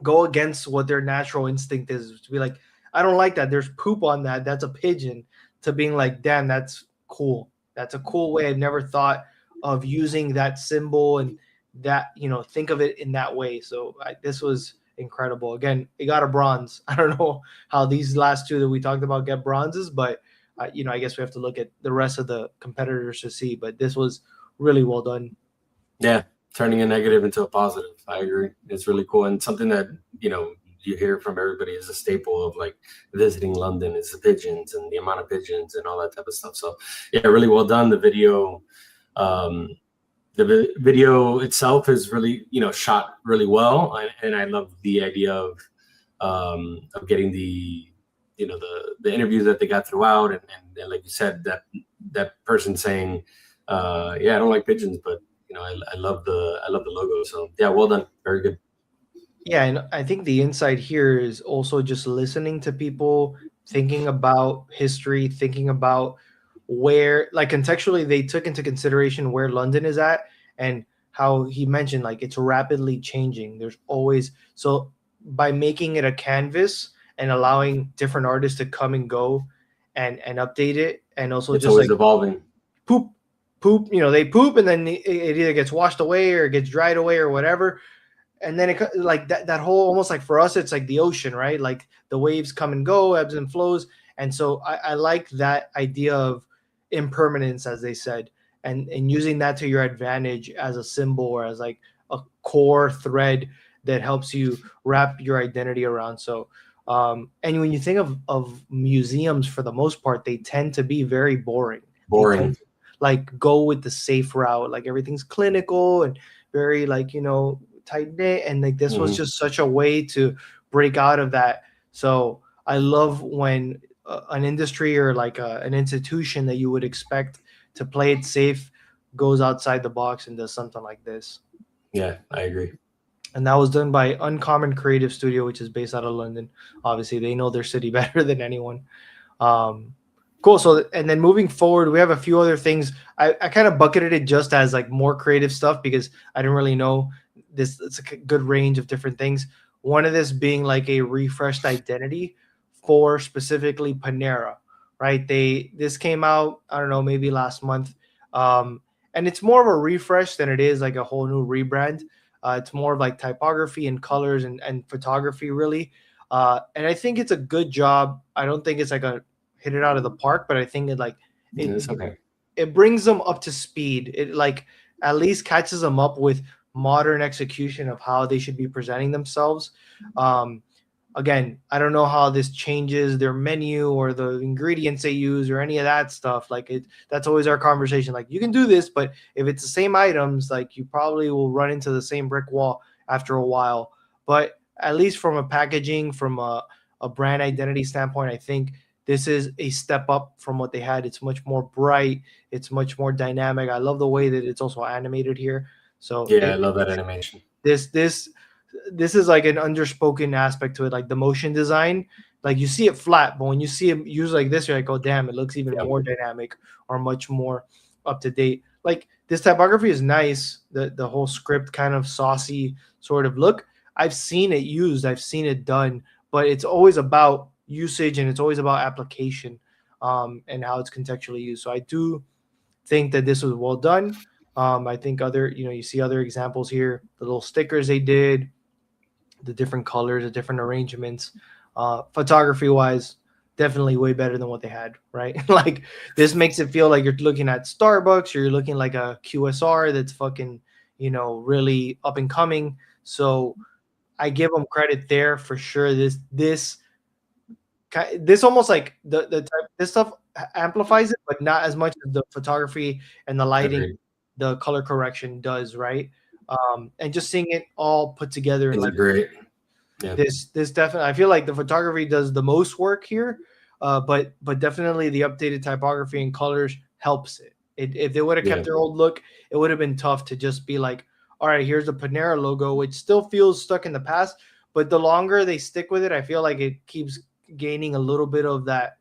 go against what their natural instinct is, to be like, I don't like that. There's poop on that. That's a pigeon. To being like, damn, that's cool. That's a cool way. I've never thought of using that symbol and that, think of it in that way. So this was incredible. Again, it got a bronze. I don't know how these last two that we talked about get bronzes, but I guess we have to look at the rest of the competitors to see. But this was really well done. Yeah, turning a negative into a positive. I agree. It's really cool, and something that you hear from everybody is a staple of like visiting London is the pigeons and the amount of pigeons and all that type of stuff. So yeah, really well done. The video itself is really shot really well, and I love the idea of getting the the interviews that they got throughout, and like you said, that person saying I don't like pigeons, but I love the logo. So yeah, well done, very good. Yeah, and I think the insight here is also just listening to people, thinking about history, thinking about where, like contextually, they took into consideration where London is at and how he mentioned, like, it's rapidly changing. There's always, so by making it a canvas and allowing different artists to come and go and update it, and also it's just always like evolving. Poop, they poop and then it either gets washed away or it gets dried away or whatever. And then it like that whole, almost like for us, it's like the ocean, right? Like the waves come and go, ebbs and flows. And so I like that idea of impermanence, as they said, and using that to your advantage as a symbol or as like a core thread that helps you wrap your identity around. So, and when you think of museums, for the most part, they tend to be very boring. Boring. Like go with the safe route, like everything's clinical and very like, tight knit, and like this was just such a way to break out of that. So I love when an industry or like an institution that you would expect to play it safe goes outside the box and does something like this. Yeah, I agree. And that was done by Uncommon Creative Studio, which is based out of London. Obviously, they know their city better than anyone. Cool. So, and then moving forward, we have a few other things. I kind of bucketed it just as like more creative stuff because I didn't really know this. It's a good range of different things. One of this being like a refreshed identity for specifically Panera, right? This came out, I don't know, maybe last month. And it's more of a refresh than it is like a whole new rebrand. It's more of like typography and colors and photography, really. And I think it's a good job. I don't think it's like a hit it out of the park, but I think It's okay. It brings them up to speed. It like at least catches them up with modern execution of how they should be presenting themselves. Again, I don't know how this changes their menu or the ingredients they use or any of that stuff. Like that's always our conversation. Like you can do this, but if it's the same items, like you probably will run into the same brick wall after a while. But at least from a packaging, from a brand identity standpoint, I think this is a step up from what they had. It's much more bright. It's much more dynamic. I love the way that it's also animated here. So yeah, I love that animation. This is like an underspoken aspect to it, like the motion design. Like you see it flat, but when you see it used like this, you're like, oh damn, it looks even more dynamic or much more up to date. Like this typography is nice. The whole script kind of saucy sort of look. I've seen it used. I've seen it done, but it's always about usage and it's always about application and how it's contextually used. So I do think that this was well done. I think you see other examples here, the little stickers they did, the different colors, the different arrangements, photography wise, definitely way better than what they had, right? Like this makes it feel like you're looking at Starbucks or you're looking like a QSR that's fucking, really up and coming. So I give them credit there for sure. This almost like this stuff amplifies it, but not as much as the photography and the lighting, the color correction does, right? And just seeing it all put together, it's like great. Yeah. This definitely, I feel like the photography does the most work here, but definitely the updated typography and colors helps it. If they would have kept their old look, it would have been tough to just be like, all right, here's the Panera logo, which still feels stuck in the past. But the longer they stick with it, I feel like it keeps gaining a little bit of that,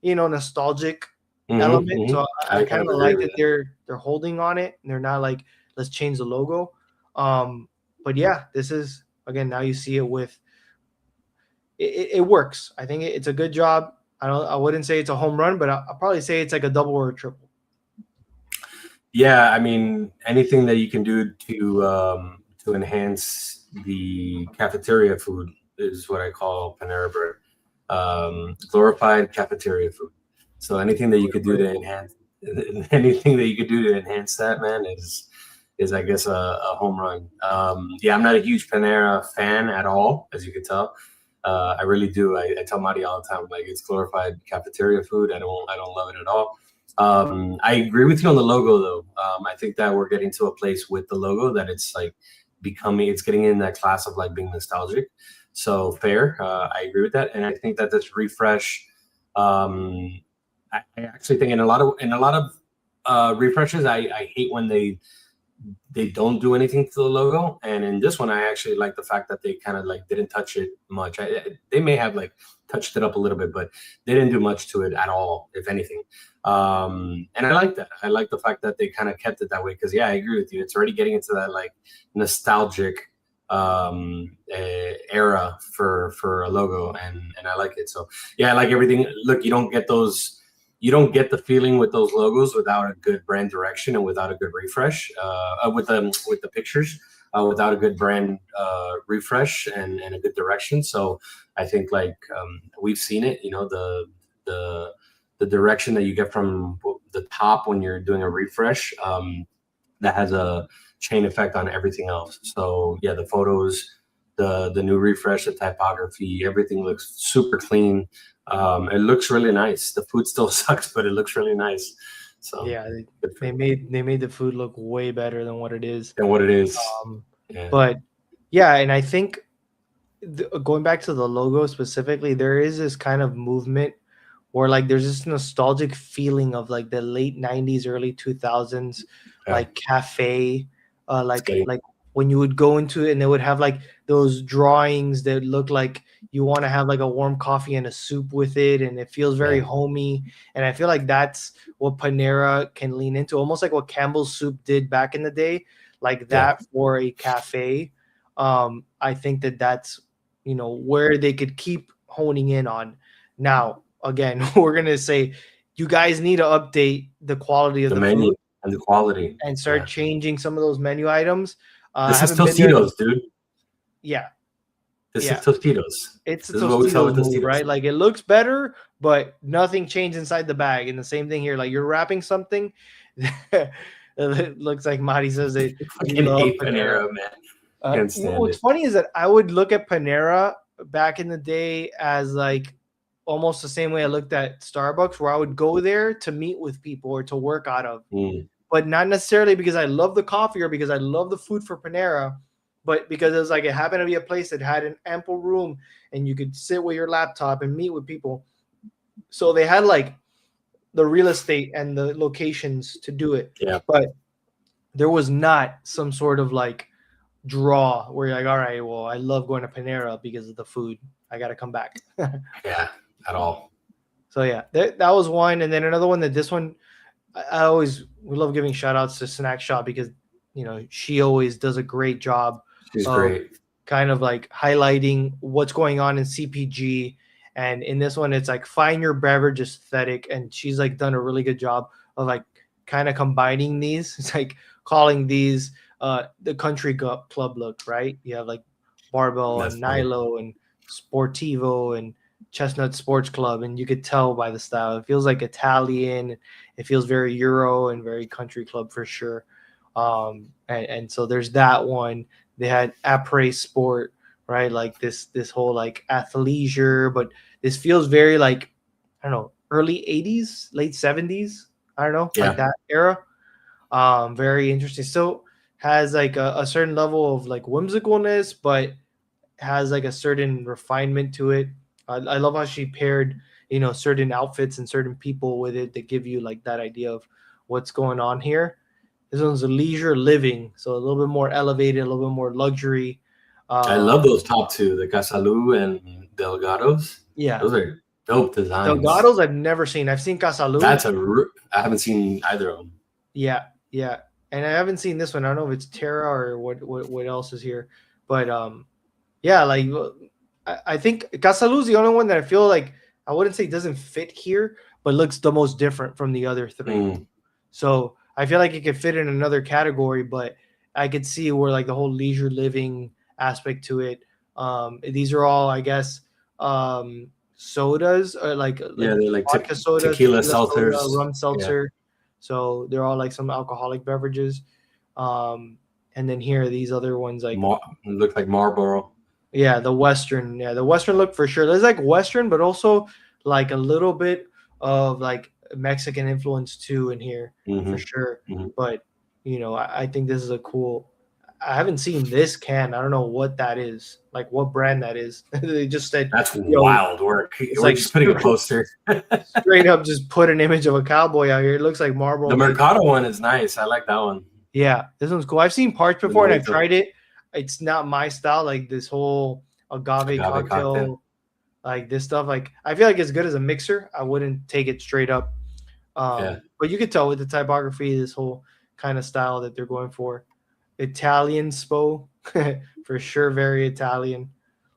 nostalgic element. So I kind of like that they're holding on it and they're not like, let's change the logo. But yeah, this is, again, now you see it with it works. I think it's a good job. I wouldn't say it's a home run, but I'll probably say it's like a double or a triple. Yeah, I mean, anything that you can do to enhance the cafeteria food is what I call Panera Bread. Glorified cafeteria food. So anything that you could do to enhance that, man, is I guess a home run. Yeah, I'm not a huge Panera fan at all, as you can tell. I really do. I tell Marty all the time, like, it's glorified cafeteria food. I don't love it at all. I agree with you on the logo, though. I think that we're getting to a place with the logo that it's like it's getting in that class of like being nostalgic. So fair. I agree with that, and I think that this refresh. I actually think in a lot of refreshes, I hate when they don't do anything to the logo, and in this one I actually like the fact that they kind of like didn't touch it much. They may have like touched it up a little bit, but they didn't do much to it at all, if anything. And I like that. I like the fact that they kind of kept it that way, because yeah, I agree with you, it's already getting into that like nostalgic era for a logo, and I like it. So yeah, I like everything. Look, you don't get the feeling with those logos without a good brand direction and without a good refresh with the pictures, without a good brand refresh and a good direction. So I think like we've seen it, you know, the direction that you get from the top when you're doing a refresh, that has a chain effect on everything else. So yeah, the photos, the new refresh, the typography, everything looks super clean. It looks really nice. The food still sucks, but it looks really nice. So yeah, they made the food look way better than what it is. Yeah. But yeah, and I think going back to the logo specifically, there is this kind of movement where like there's this nostalgic feeling of like the late 90s, early 2000s, like cafe, like when you would go into it and they would have like those drawings that look like you want to have like a warm coffee and a soup with it, and it feels very homey. And I feel like that's what Panera can lean into, almost like what Campbell's Soup did back in the day, like that for a cafe. I think that's, you know, where they could keep honing in on. Now, again, we're gonna say you guys need to update the quality of the menu food and the quality and start changing some of those menu items. This is Tostitos, dude. Yeah. This is Tostitos. It's a This is what we sell with Tostitos move, Tostitos. right? Like it looks better, but nothing changed inside the bag. And the same thing here, like you're wrapping something. It looks like Marty says that you love hate Panera. Panera, man. Can't stand What's funny is that I would look at Panera back in the day as like almost the same way I looked at Starbucks, where I would go there to meet with people or to work out of, but not necessarily because I love the coffee or because I love the food for Panera, but because it was like it happened to be a place that had an ample room and you could sit with your laptop and meet with people. So they had like the real estate and the locations to do it. Yeah. But there was not some sort of like draw where you're like, all right, well, I love going to Panera because of the food. I got to come back. Yeah, at all. So yeah, that was one. And then another one that this one, we love giving shout outs to Snack Shop because, you know, she always does a great job. She's great. Kind of like highlighting what's going on in CPG. And in this one, it's like find your beverage aesthetic. And she's like done a really good job of like kind of combining these. It's like calling these the country club look, right? You have like Barbell and Nilo and Sportivo and Chestnut Sports Club, and you could tell by the style. It feels like Italian. It feels very Euro and very country club for sure. And so there's that one. They had Après Sport, right? Like this whole like athleisure, but this feels very like, I don't know, early 80s, late 70s. I don't know, like that era. Very interesting. Still has like a certain level of like whimsicalness, but has like a certain refinement to it. I love how she paired, you know, certain outfits and certain people with it that give you like that idea of what's going on here. This one's a leisure living, so a little bit more elevated, a little bit more luxury. I love those top two, the Casalú and Delgados. Yeah, those are dope designs. Delgados I've never seen. I've seen Casalú. I haven't seen either of them. Yeah, and I haven't seen this one. I don't know if it's Terra or what else is here, but yeah, like I think Casalú is the only one that I feel like I wouldn't say doesn't fit here, but looks the most different from the other three. So I feel like it could fit in another category, but I could see where like the whole leisure living aspect to it. These are all, I guess, sodas or like they're like vodka soda, tequila soda, seltzers, rum seltzer. So they're all like some alcoholic beverages. And then here are these other ones like look like Marlboro. Yeah, the Western look for sure. There's like Western, but also like a little bit of like Mexican influence too in here for sure. But you know, I think this is a cool. I haven't seen this can. I don't know what that is. Like what brand that is. They just said that's wild work. We're like just putting a poster. Straight up, just put an image of a cowboy out here. It looks like Marlboro. The Mercado one is nice. I like that one. Yeah, this one's cool. I've seen parts before and I've tried it. It's not my style. Like this whole agave cocktail, like this stuff. Like I feel like it's good as a mixer. I wouldn't take it straight up. But you could tell with the typography, this whole kind of style that they're going for. Italian spo, for sure, very Italian.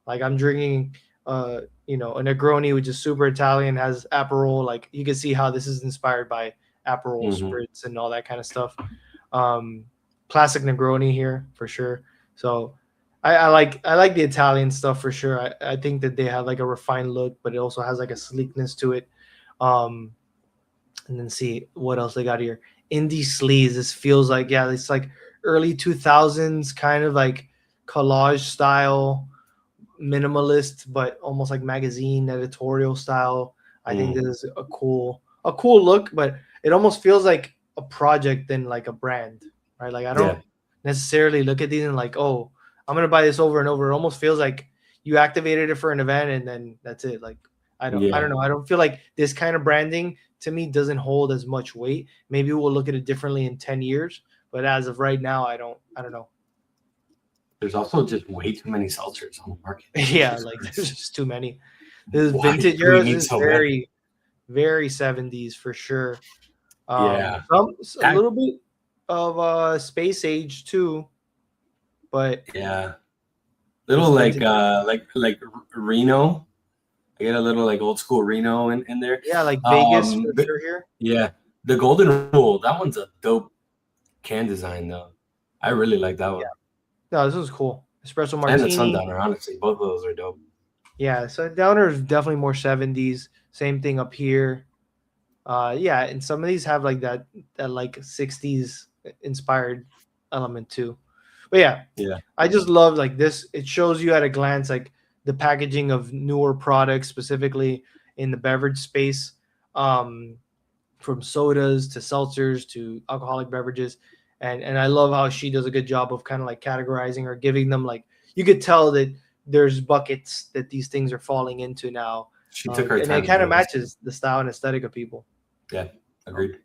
Like I'm drinking, you know, a Negroni, which is super Italian, has Aperol. Like you can see how this is inspired by Aperol spirits and all that kind of stuff. Classic Negroni here for sure. So I like the Italian stuff for sure. I think that they have like a refined look, but it also has like a sleekness to it. And then see what else they got here. Indie sleeves. This feels like, yeah, it's like early 2000s kind of like collage style, minimalist, but almost like magazine editorial style. I think this is a cool look, but it almost feels like a project than like a brand, right? Like I don't necessarily look at these and like, oh, I'm gonna buy this over and over. It almost feels like you activated it for an event and then that's it. Like I don't know. I don't feel like this kind of branding to me doesn't hold as much weight. Maybe we'll look at it differently in 10 years, but as of right now, I don't know. There's also just way too many seltzers on the market. Yeah, like there's just too many. This vintage Euros is very, very 70s for sure. A little bit of space age too, but little like Reno. I get a little like old school Reno in there. Yeah, like Vegas for sure here. Yeah, the Golden Rule. That one's a dope can design though. I really like that one. Yeah. No, this was cool. Espresso martini and the Sundowner. Honestly, both of those are dope. Yeah, Sundowner is definitely more 70s. Same thing up here. And some of these have like that like 60s inspired element too. But yeah, I just love like this. It shows you at a glance like the packaging of newer products, specifically in the beverage space, from sodas to seltzers to alcoholic beverages. And I love how she does a good job of kind of like categorizing or giving them like, you could tell that there's buckets that these things are falling into now. She took her time. And it kind of matches the style and aesthetic of people. Yeah, agreed.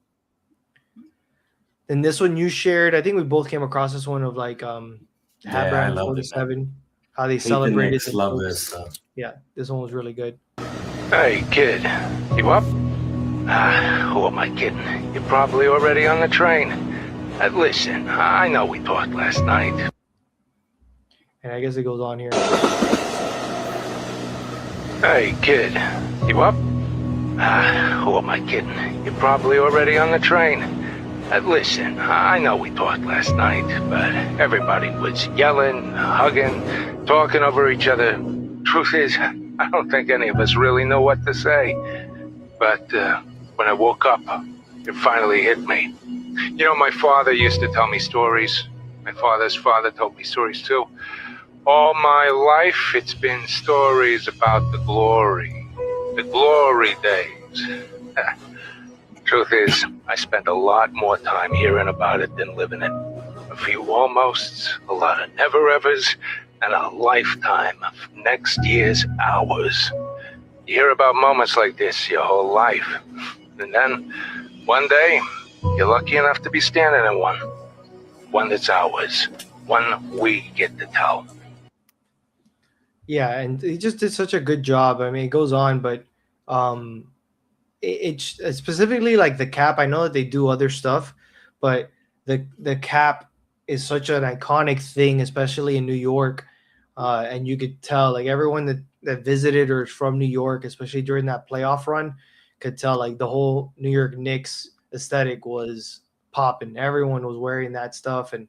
And this one you shared, I think we both came across this one of like Brand 47, how they celebrated. Love this stuff. Yeah, this one was really good. Hey, kid, you up? Who am I kidding? You're probably already on the train. Listen, I know we talked last night. And I guess it goes on here. Hey, kid, you up? Who am I kidding? You're probably already on the train. Listen, I know we talked last night, but everybody was yelling, hugging, talking over each other. Truth is, I don't think any of us really know what to say. But when I woke up, it finally hit me. You know, my father used to tell me stories. My father's father told me stories too. All my life, it's been stories about the glory days. Truth is, I spent a lot more time hearing about it than living it. A few almosts, a lot of never-evers, and a lifetime of next year's hours. You hear about moments like this your whole life. And then, one day, you're lucky enough to be standing in one. One that's ours. One we get to tell. Yeah, and he just did such a good job. I mean, it goes on, but it's specifically like the cap. I know that they do other stuff, but the cap is such an iconic thing, especially in New York. And you could tell like everyone that that visited or is from New York, especially during that playoff run, could tell like the whole New York Knicks aesthetic was popping. Everyone was wearing that stuff, and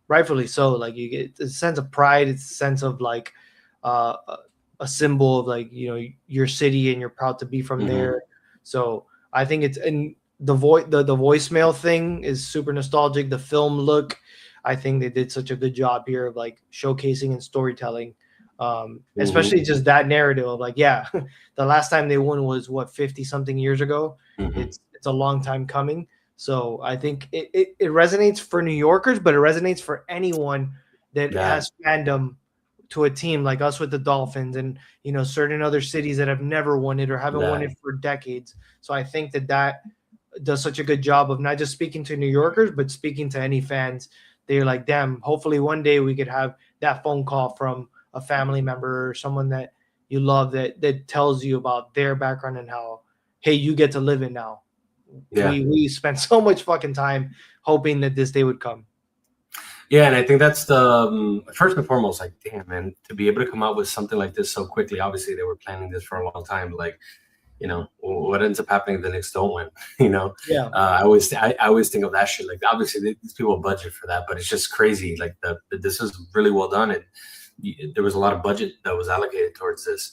rightfully so. Like you get a sense of pride. It's a sense of like a symbol of like, you know, your city, and you're proud to be from there. So I think it's, and the voicemail thing is super nostalgic. The film look, I think they did such a good job here of like showcasing and storytelling, especially just that narrative of like, yeah, the last time they won was what, 50 something years ago. It's a long time coming. So I think it resonates for New Yorkers, but it resonates for anyone that has fandom to a team like us with the Dolphins, and, you know, certain other cities that have never won it or haven't won it for decades. So I think that does such a good job of not just speaking to New Yorkers, but speaking to any fans. They're like, damn, hopefully one day we could have that phone call from a family member or someone that you love that tells you about their background and how, hey, you get to live it now. Yeah. We spent so much fucking time hoping that this day would come. Yeah, and I think that's the first and foremost, like, damn, man, to be able to come out with something like this so quickly. Obviously, they were planning this for a long time. Like, you know, what ends up happening if the Knicks don't win? You know, I always think of that shit. Like, obviously, these people budget for that, but it's just crazy. Like, this was really well done, and there was a lot of budget that was allocated towards this.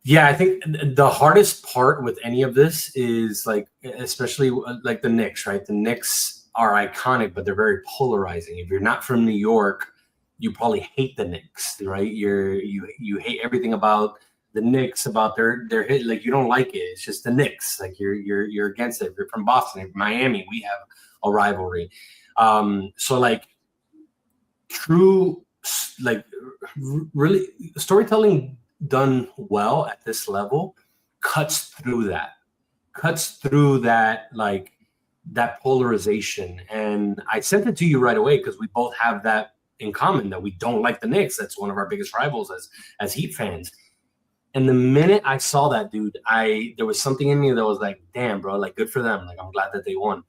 Yeah, I think the hardest part with any of this is like, especially like the Knicks, right? The Knicks are iconic, but they're very polarizing. If you're not from New York, you probably hate the Knicks, right? You hate everything about the Knicks, about their hit. Like, you don't like it. It's just the Knicks. Like, you're against it. If you're from Boston, if Miami, we have a rivalry. So like true, like really storytelling done well at this level cuts through that, like that polarization. And I sent it to you right away because we both have that in common, that we don't like the Knicks. That's one of our biggest rivals as Heat fans. And the minute I saw that, dude, there was something in me that was like, damn, bro, like, good for them. Like, I'm glad that they won.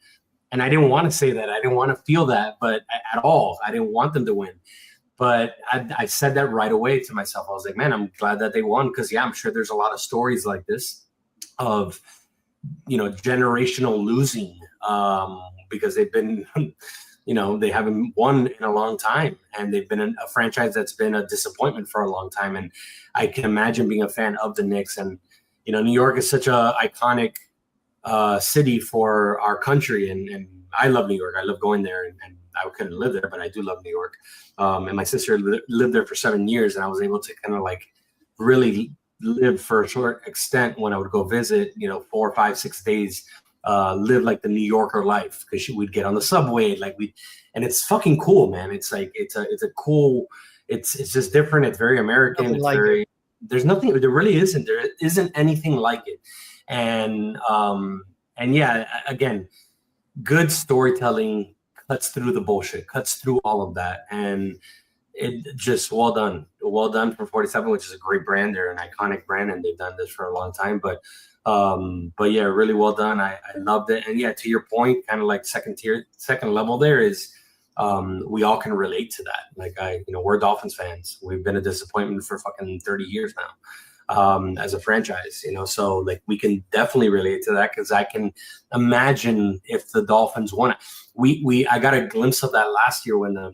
And I didn't want to say that. I didn't want to feel that, but at all. I didn't want them to win. But I said that right away to myself. I was like, man, I'm glad that they won, because, yeah, I'm sure there's a lot of stories like this of, you know, generational losing, because they've been, you know, they haven't won in a long time, and they've been a franchise that's been a disappointment for a long time. And I can imagine being a fan of the Knicks. And, you know, New York is such a iconic city for our country, and I love New York. I love going there, and I couldn't live there, but I do love New York. And my sister lived there for 7 years, and I was able to kind of like really live for a short extent when I would go visit, you know, 4, 5, 6 days, live like the New Yorker life, because we'd get on the subway, like and it's fucking cool, man. It's like, it's a cool, it's just different. It's very American. It's very, there really isn't. There isn't anything like it. And yeah, again, good storytelling cuts through the bullshit, cuts through all of that. And it just well done for 47, which is a great brand. They're an iconic brand, and they've done this for a long time. But yeah, really well done. I loved it. And yeah, to your point, kind of like second level there is, we all can relate to that. Like, we're Dolphins fans. We've been a disappointment for fucking 30 years now, as a franchise, you know, so like we can definitely relate to that, because I can imagine if the Dolphins won it. I got a glimpse of that last year when the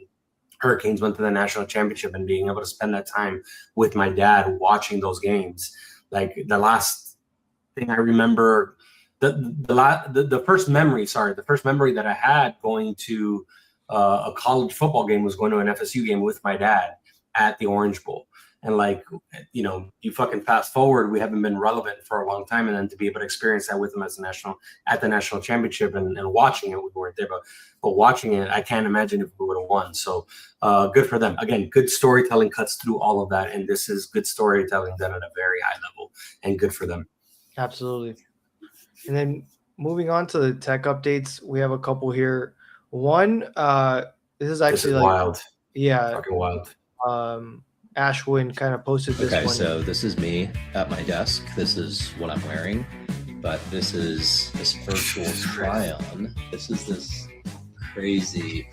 Hurricanes went to the national championship, and being able to spend that time with my dad watching those games. Like, the last thing I remember, the first memory that I had going to a college football game was going to an FSU game with my dad at the Orange Bowl. And like, you know, you fucking fast forward, we haven't been relevant for a long time, and then to be able to experience that with them at the national championship and watching it, we weren't there, but watching it, I can't imagine if we would have won. So good for them. Again, good storytelling cuts through all of that, and this is good storytelling done at a very high level, and good for them. Absolutely. And then moving on to the tech updates, we have a couple here. One, this is actually like wild. Yeah, fucking wild. Ashwin kind of posted this one. Okay, so this is me at my desk. This is what I'm wearing, but this is this virtual try-on. This is this crazy.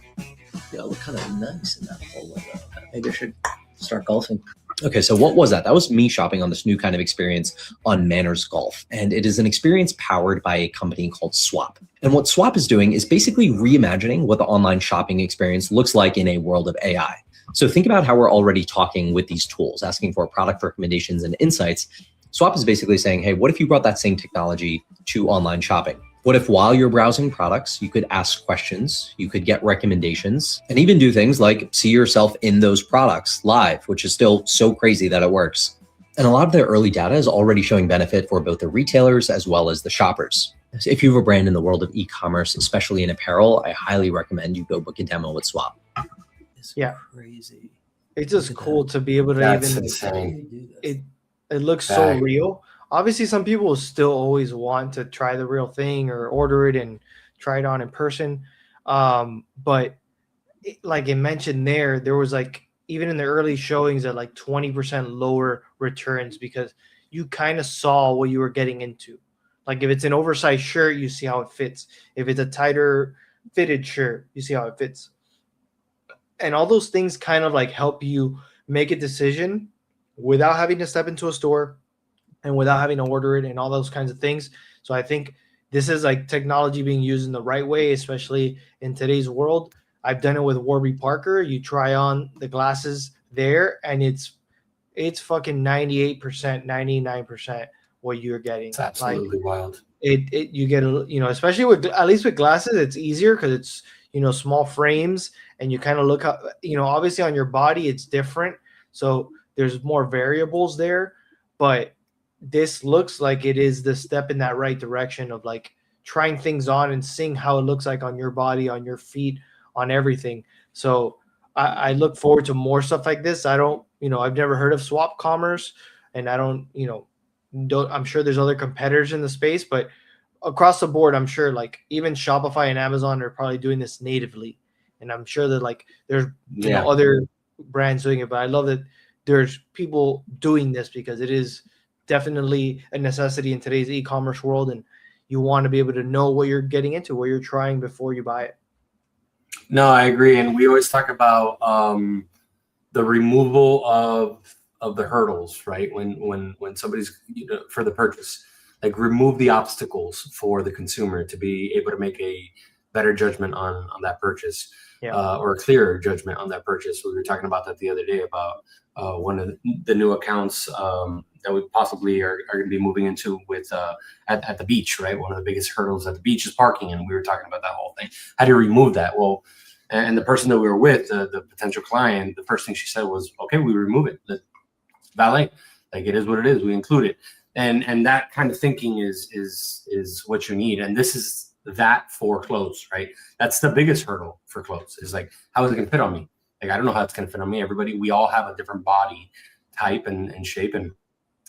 They all look kind of nice in that whole window. Maybe I should start golfing. Okay, so what was that? That was me shopping on this new kind of experience on Manners Golf. And it is an experience powered by a company called Swap. And what Swap is doing is basically reimagining what the online shopping experience looks like in a world of AI. So think about how we're already talking with these tools, asking for product recommendations and insights. Swap is basically saying, hey, what if you brought that same technology to online shopping? What if while you're browsing products, you could ask questions, you could get recommendations, and even do things like see yourself in those products live, which is still so crazy that it works. And a lot of the early data is already showing benefit for both the retailers as well as the shoppers. If you have a brand in the world of e-commerce, especially in apparel, I highly recommend you go book a demo with Swap. Yeah. Crazy. It's just cool to be able to That's even insane. it looks so real. Obviously, some people still always want to try the real thing or order it and try it on in person. But like it mentioned there was like, even in the early showings at like 20% lower returns because you kind of saw what you were getting into. Like if it's an oversized shirt, you see how it fits. If it's a tighter fitted shirt, you see how it fits. And all those things kind of like help you make a decision without having to step into a store and without having to order it and all those kinds of things. So I think this is like technology being used in the right way, especially in today's world. I've done it with Warby Parker. You try on the glasses there and it's fucking 98%, 99% what you're getting. It's absolutely wild. You get a, especially at least with glasses, it's easier because it's, small frames and you kind of look up, obviously on your body, it's different. So there's more variables there, but this looks like it is the step in that right direction of like trying things on and seeing how it looks like on your body, on your feet, on everything. So I look forward to more stuff like this. I don't, I've never heard of Swap Commerce and I don't, I'm sure there's other competitors in the space, but across the board, I'm sure like even Shopify and Amazon are probably doing this natively. And I'm sure that like there's other brands doing it, but I love that there's people doing this because it is definitely a necessity in today's e-commerce world. And you want to be able to know what you're getting into, what you're trying before you buy it. No, I agree. And we always talk about the removal of the hurdles, right? When somebody's for the purchase, like remove the obstacles for the consumer to be able to make a better judgment on that purchase, or a clearer judgment on that purchase. We were talking about that the other day about one of the new accounts that we possibly are going to be moving into with at the beach, right? One of the biggest hurdles at the beach is parking, and we were talking about that whole thing. How do you remove that? Well, and the person that we were with, the potential client, the first thing she said was, "Okay, we remove it. It's valet. Like it is what it is. We include it." And that kind of thinking is what you need. And this is that for clothes, right? That's the biggest hurdle for clothes is like, how is it going to fit on me? Like, I don't know how it's going to fit on me. We all have a different body type and shape, and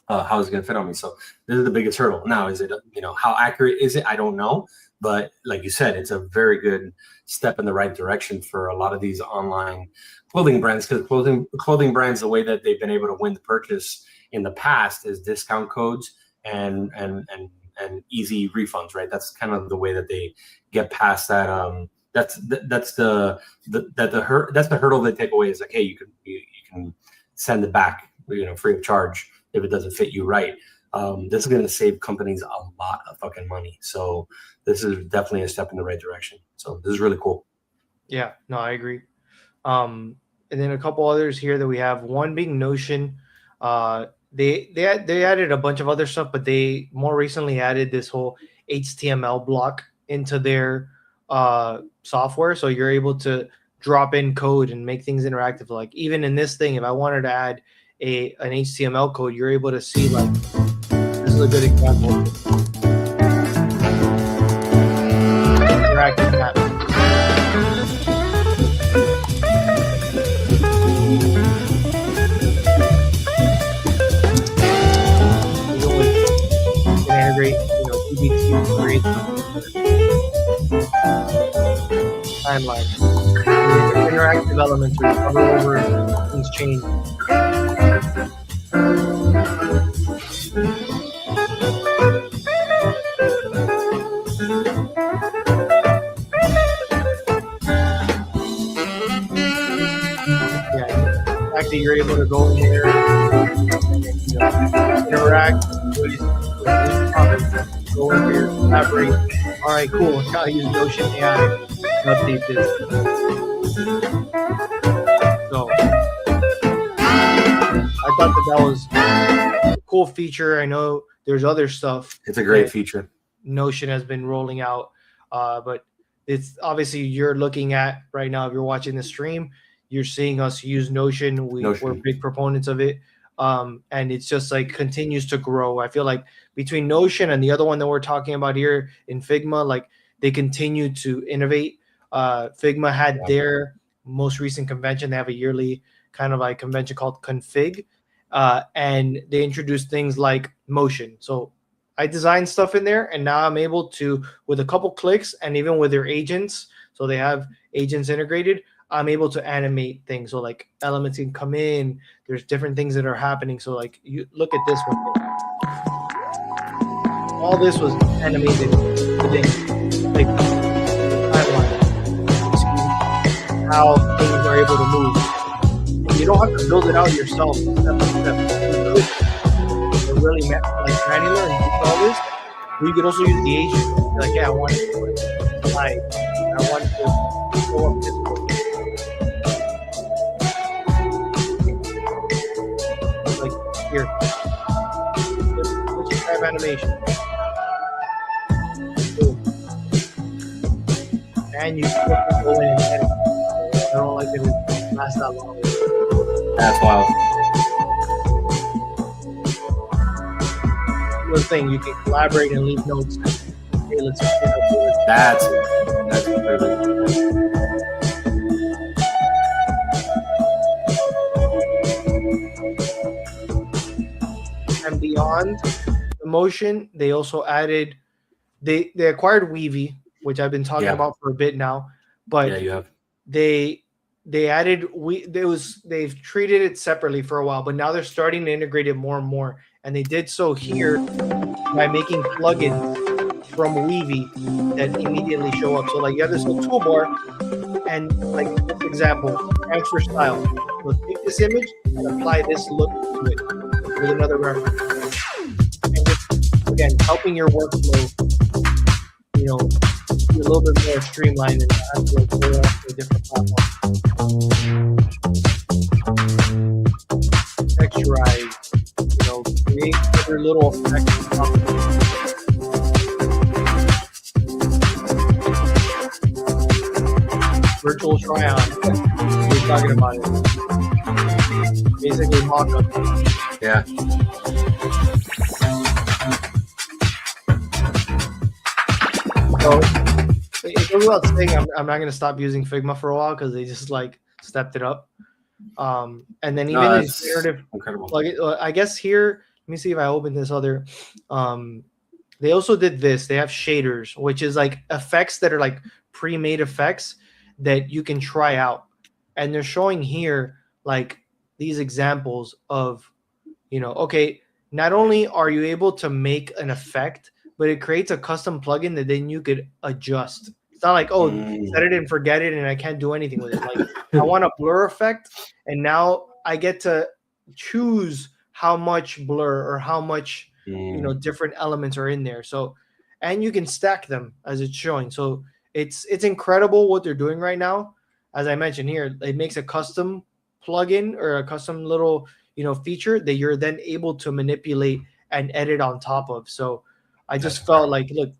how is it going to fit on me? So this is the biggest hurdle. Now, is it, how accurate is it? I don't know. But like you said, it's a very good step in the right direction for a lot of these online clothing brands, because clothing brands, the way that they've been able to win the purchase in the past is discount codes and easy refunds, right? That's kind of the way that they get past that. That's the hurdle they take away is like, hey, you can send it back, free of charge if it doesn't fit you right. This is going to save companies a lot of fucking money. So this is definitely a step in the right direction. So this is really cool. Yeah, no, I agree. And then a couple others here that we have, one being Notion. They added a bunch of other stuff, but they more recently added this whole HTML block into their software. So you're able to drop in code and make things interactive. Like even in this thing, if I wanted to add an HTML code, you're able to see like, this is a good example. Interactive map. Integrate, DBT, create timeline. Interactive elements are cover over things change. fact that you're able to go in there and interact with comments, go in there, collaborate. All right, cool. Now I use Notion AI to update this. So I thought that was a cool feature. I know there's other stuff. It's a great feature. Notion has been rolling out, but it's obviously you're looking at right now. If you're watching the stream, you're seeing us use Notion. We're big proponents of it, and it's just like continues to grow. I feel like between Notion and the other one that we're talking about here in Figma, like they continue to innovate. Figma had their most recent convention. They have a yearly kind of like convention called Config, and they introduced things like motion. So I designed stuff in there, and now I'm able to, with a couple clicks and even with their agents, so they have agents integrated, I'm able to animate things. So like elements can come in, there's different things that are happening. So like you look at this one. All this was animated within like timeline. How things are able to move. And you don't have to build it out yourself step by step. Really like granular and do all this. You could also use the agent. You're like, yeah, I want it to slide. I want it to go up this way. Like here. Let's just have animation. Boom. And you can go in and edit. I don't like it lasts that long. That's wild. Thing you can collaborate and leave notes. Hey, let's get up here. That's perfect. And beyond the motion, they also added they acquired Weavy, which I've been talking about for a bit now. But you have. They added they've treated it separately for a while, but now they're starting to integrate it more and more. And they did so here by making plugins from Weavy that immediately show up. So like you have this little toolbar, and like this example, transfer style. So take this image and apply this look to it with another reference. And just, again, helping your workflow, be a little bit more streamlined and not to go to a different platform. Texturize. Create other little effects. Virtual try-on. We're talking about it. Basically mock-up. Yeah. So it goes without saying, I'm not going to stop using Figma for a while because they just like stepped it up. And then even these narrative plugin, I guess here. Let me see if I open this other. They also did this. They have shaders, which is like effects that are like pre-made effects that you can try out. And they're showing here like these examples of, okay, not only are you able to make an effect, but it creates a custom plugin that then you could adjust. It's not like, set it and forget it and I can't do anything with it. Like I want a blur effect, and now I get to choose how much blur or how much different elements are in there. So, and you can stack them as it's showing. So it's incredible what they're doing right now. As I mentioned here, it makes a custom plugin or a custom little feature that you're then able to manipulate and edit on top of. So I just felt like, look,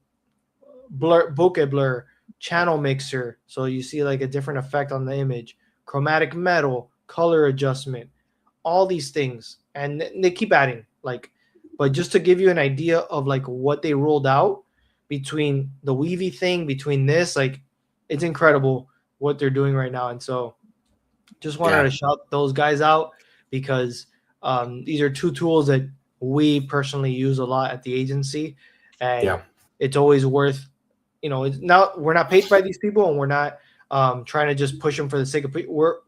blur, bokeh blur, channel mixer. So you see like a different effect on the image, chromatic metal, color adjustment, all these things. And they keep adding, but just to give you an idea of like what they rolled out between the Weavy thing, between this, like it's incredible what they're doing right now. And so just wanted to shout those guys out because these are two tools that we personally use a lot at the agency. And it's always worth, it's not, we're not paid by these people, and we're not trying to just push them for the sake of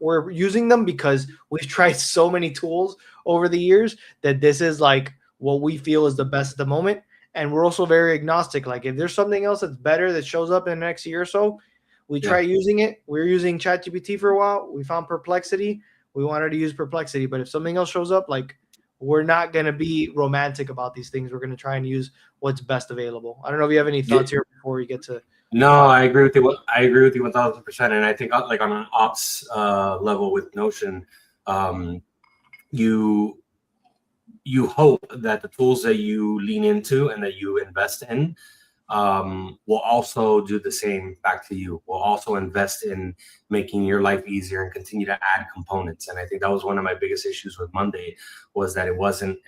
we're using them because we've tried so many tools over the years that this is like what we feel is the best at the moment. And we're also very agnostic. Like if there's something else that's better that shows up in the next year or so, we try using it. We're using ChatGPT for a while. We found Perplexity. we wanted to use Perplexity, but if something else shows up, like, we're not going to be romantic about these things. We're going to try and use what's best available. I don't know if you have any thoughts here before we get to. No, I agree with you. I agree with you 1,000%. And I think like on an ops level with Notion, you hope that the tools that you lean into and that you invest in will also do the same back to you. Will also invest in making your life easier and continue to add components. And I think that was one of my biggest issues with Monday, was that it wasn't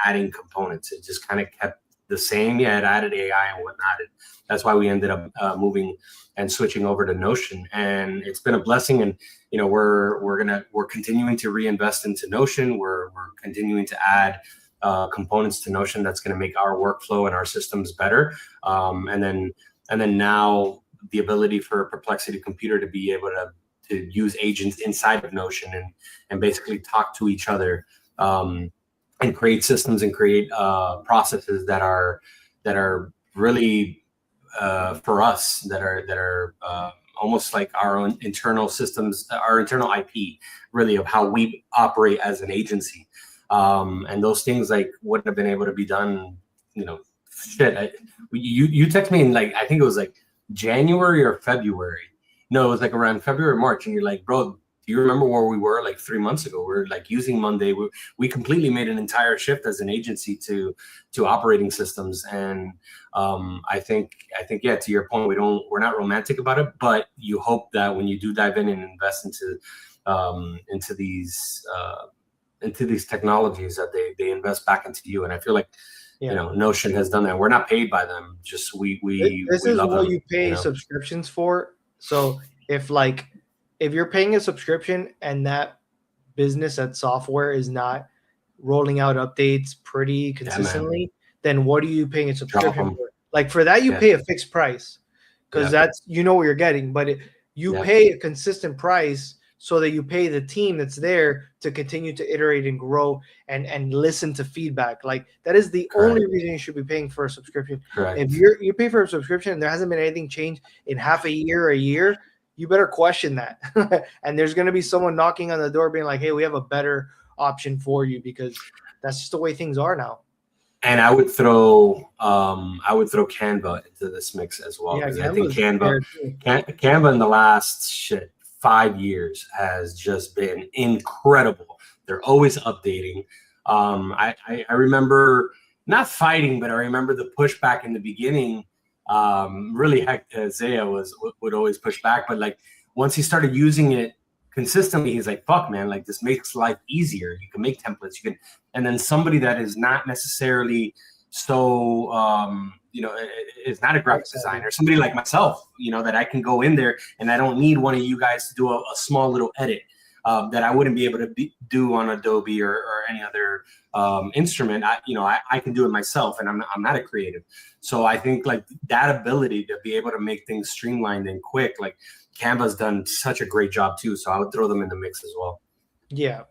adding components. It just kind of kept the same. Yeah, it added AI and whatnot. That's why we ended up moving and switching over to Notion, and it's been a blessing. And we're continuing to reinvest into Notion. We're continuing to add components to Notion that's going to make our workflow and our systems better. And then now the ability for Perplexity Computer to be able to use agents inside of Notion and basically talk to each other and create systems and create processes that are really for us, that are almost like our own internal systems, our internal IP, really, of how we operate as an agency. And those things like wouldn't have been able to be done, shit. You text me in, like, I think it was like January or February. No, it was like around February, March. And you're like, bro, do you remember where we were like 3 months ago? We're like using Monday. We completely made an entire shift as an agency to operating systems. And I think, yeah, to your point, we're not romantic about it, but you hope that when you do dive in and invest into these technologies, that they invest back into you. And I feel like, Notion has done that. We're not paid by them. Just this we is love what them, you pay subscriptions for. So if you're paying a subscription and that business, that software is not rolling out updates pretty consistently, then what are you paying a subscription for? Like, for that, you pay a fixed price, because that's, what you're getting. But you pay a consistent price so that you pay the team that's there to continue to iterate and grow and listen to feedback. Like, that is the only reason you should be paying for a subscription. If you pay for a subscription and there hasn't been anything changed in half a year, you better question that. And there's going to be someone knocking on the door being like, hey, we have a better option for you, because that's just the way things are now. And I would throw Canva into this mix as well. Yeah, I think Canva in the last 5 years has just been incredible. They're always updating. I remember not fighting, but I remember the pushback in the beginning. Really, heck, Zaya would always push back, but like once he started using it consistently, he's like, "Fuck, man! Like, this makes life easier. You can make templates. You can." And then somebody that is not necessarily so, is not a graphic designer, somebody like myself, that I can go in there and I don't need one of you guys to do a small little edit that I wouldn't be able to do on Adobe or any other instrument. I can do it myself, and I'm not a creative. So I think like that ability to be able to make things streamlined and quick, like Canva's done such a great job too. So I would throw them in the mix as well. Yeah.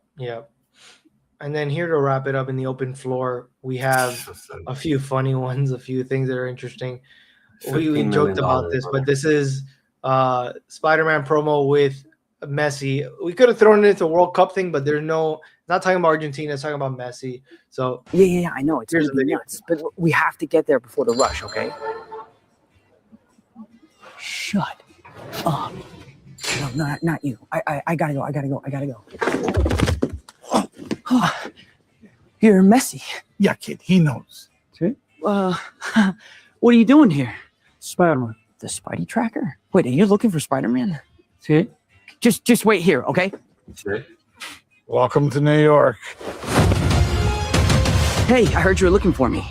And then here to wrap it up in the open floor, we have a few funny ones, a few things that are interesting. We joked about this, but this is Spider-Man promo with Messi. We could have thrown it into a World Cup thing, but not talking about Argentina, it's talking about Messi. So yeah, I know it's gonna be nuts, but we have to get there before the rush, okay? Shut up. No, not you. I gotta go. You're Messi. Yeah, kid, he knows. See? What are you doing here? Spider-Man. The Spidey tracker? Wait, are you looking for Spider-Man? See? Just wait here, okay? See? Welcome to New York. Hey, I heard you were looking for me.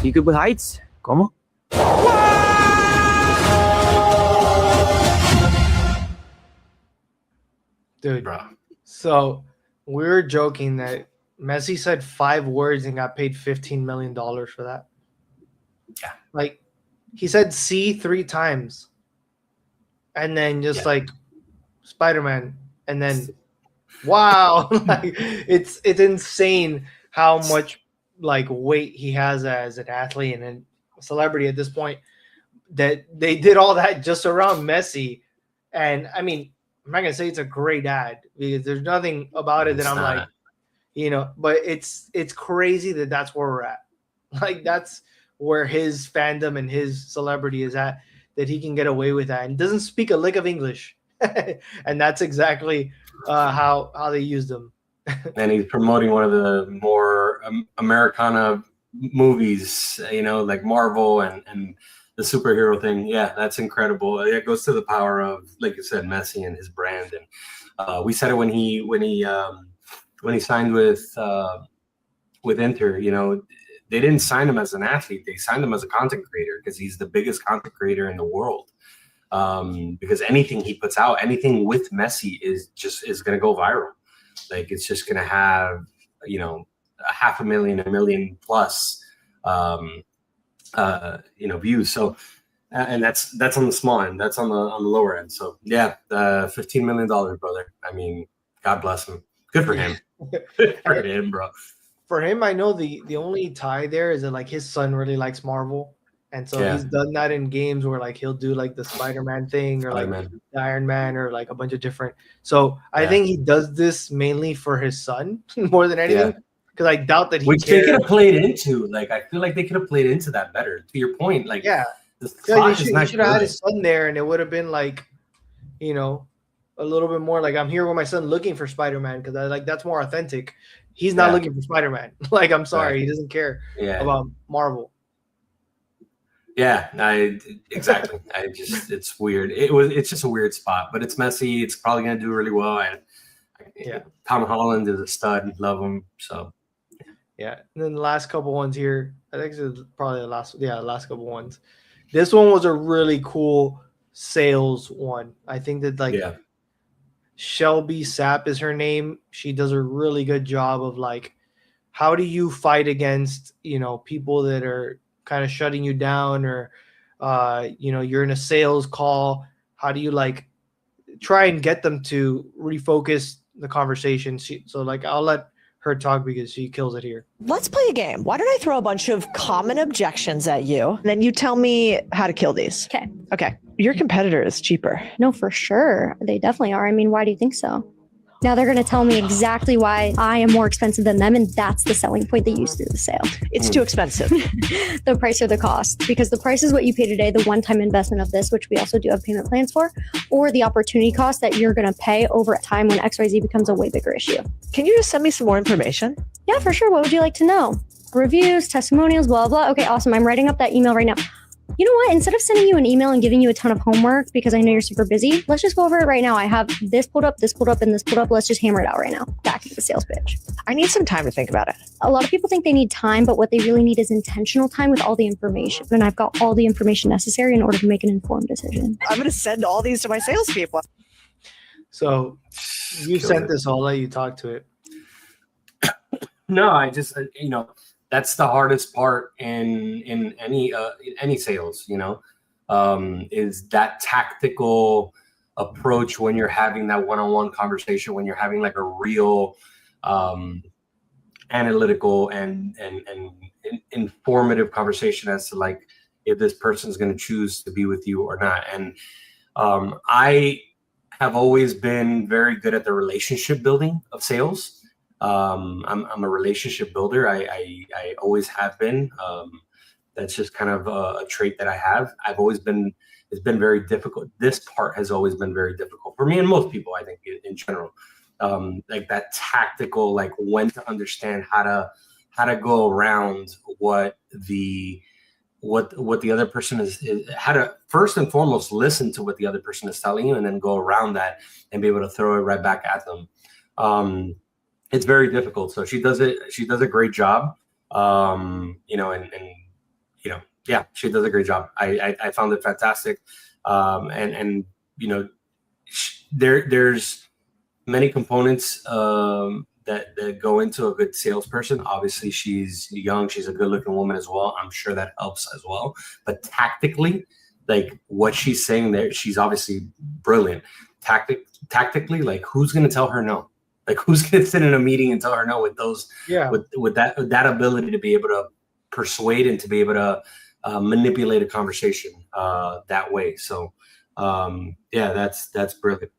You good with heights? ¿Cómo? Dude, bro. So we were joking that Messi said 5 words and got paid $15 million for that. Yeah. Like, he said "see" 3 times. And then just like Spider-Man. And then, wow. Like, it's insane how much like weight he has as an athlete and a celebrity at this point, that they did all that just around Messi. And I mean, I'm not gonna say it's a great ad because there's nothing about it that I'm like, you know, but it's crazy that that's where we're at. Like that's where his fandom and his celebrity is at, that he can get away with that and doesn't speak a lick of English. And that's exactly how they used him. And he's promoting one of the more Americana movies, you know, like Marvel and the superhero thing. Yeah, that's incredible. It goes to the power of, like you said, Messi and his brand. And we said it when he signed with Inter. You know, they didn't sign him as an athlete; they signed him as a content creator because he's the biggest content creator in the world. Because anything he puts out, anything with Messi is going to go viral. Like it's just going to have, you know, 500,000, 1 million plus, you know, views. So, and that's on the small end. That's on the lower end. So yeah, $15 million, brother. I mean, God bless him. Good for him. Good for him, bro. For him, I know the only tie there is that like his son really likes Marvel. And so he's done that in games where like he'll do like the Spider-Man thing or like the Iron Man or like a bunch of different. So I think he does this mainly for his son more than anything, because I doubt that he Which they could have played into. Like I feel like they could have played into that better. To your point, like you should have had his son there, and it would have been like, you know, a little bit more like I'm here with my son looking for Spider-Man because I like that's more authentic. He's not looking for Spider-Man. Like I'm sorry, he doesn't care about Marvel. Yeah, exactly. It's weird. It's just a weird spot, but it's Messi. It's probably gonna do really well. And Tom Holland is a stud. Love him. So yeah. And then the last couple ones here, I think it's probably the last couple ones. This one was a really cool sales one. I think that like Shelby Sapp is her name. She does a really good job of like, how do you fight against, you know, people that are kind of shutting you down, or you know, you're in a sales call. How do you like try and get them to refocus the conversation? So like I'll let her talk because she kills it here. Let's play a game. Why don't I throw a bunch of common objections at you, and then you tell me how to kill these. Okay. Your competitor is cheaper. No, for sure. They definitely are. I mean, why do you think so? Now they're going to tell me exactly why I am more expensive than them, and that's the selling point they use through the sale. It's too expensive. The price or the cost, because the price is what you pay today, the one-time investment of this, which we also do have payment plans for, or the opportunity cost that you're going to pay over time when XYZ becomes a way bigger issue. Can you just send me some more information? Yeah, for sure. What would you like to know? Reviews, testimonials, blah, blah. Okay, awesome. I'm writing up that email right now. You know what? Instead of sending you an email and giving you a ton of homework because I know you're super busy, let's just go over it right now. I have this pulled up, and this pulled up. Let's just hammer it out right now. Back to the sales pitch. I need some time to think about it. A lot of people think they need time, but what they really need is intentional time with all the information. And I've got all the information necessary in order to make an informed decision. I'm going to send all these to my salespeople. So you sent this, I'll let you talk to it. No, I just, you know, that's the hardest part in any sales, you know, is that tactical approach when you're having that one-on-one conversation, when you're having like a real analytical and informative conversation as to like if this person's going to choose to be with you or not. And I have always been very good at the relationship building of sales. I'm a relationship builder. I always have been. That's just kind of a trait that I have. It's been very difficult. This part has always been very difficult for me and most people, I think, in general. Like that tactical, like when to understand how to go around what the other person is, how to first and foremost listen to what the other person is telling you, and then go around that and be able to throw it right back at them. It's very difficult. So she does it. She does a great job. You know, and you know, yeah, she does a great job. I found it fantastic. And you know, there's many components that go into a good salesperson. Obviously, she's young. She's a good-looking woman as well. I'm sure that helps as well. But tactically, like what she's saying there, she's obviously brilliant. Tactically, like who's going to tell her no? Like who's going to sit in a meeting and tell her no with those, with that ability to be able to persuade and to be able to manipulate a conversation that way. So yeah, that's brilliant.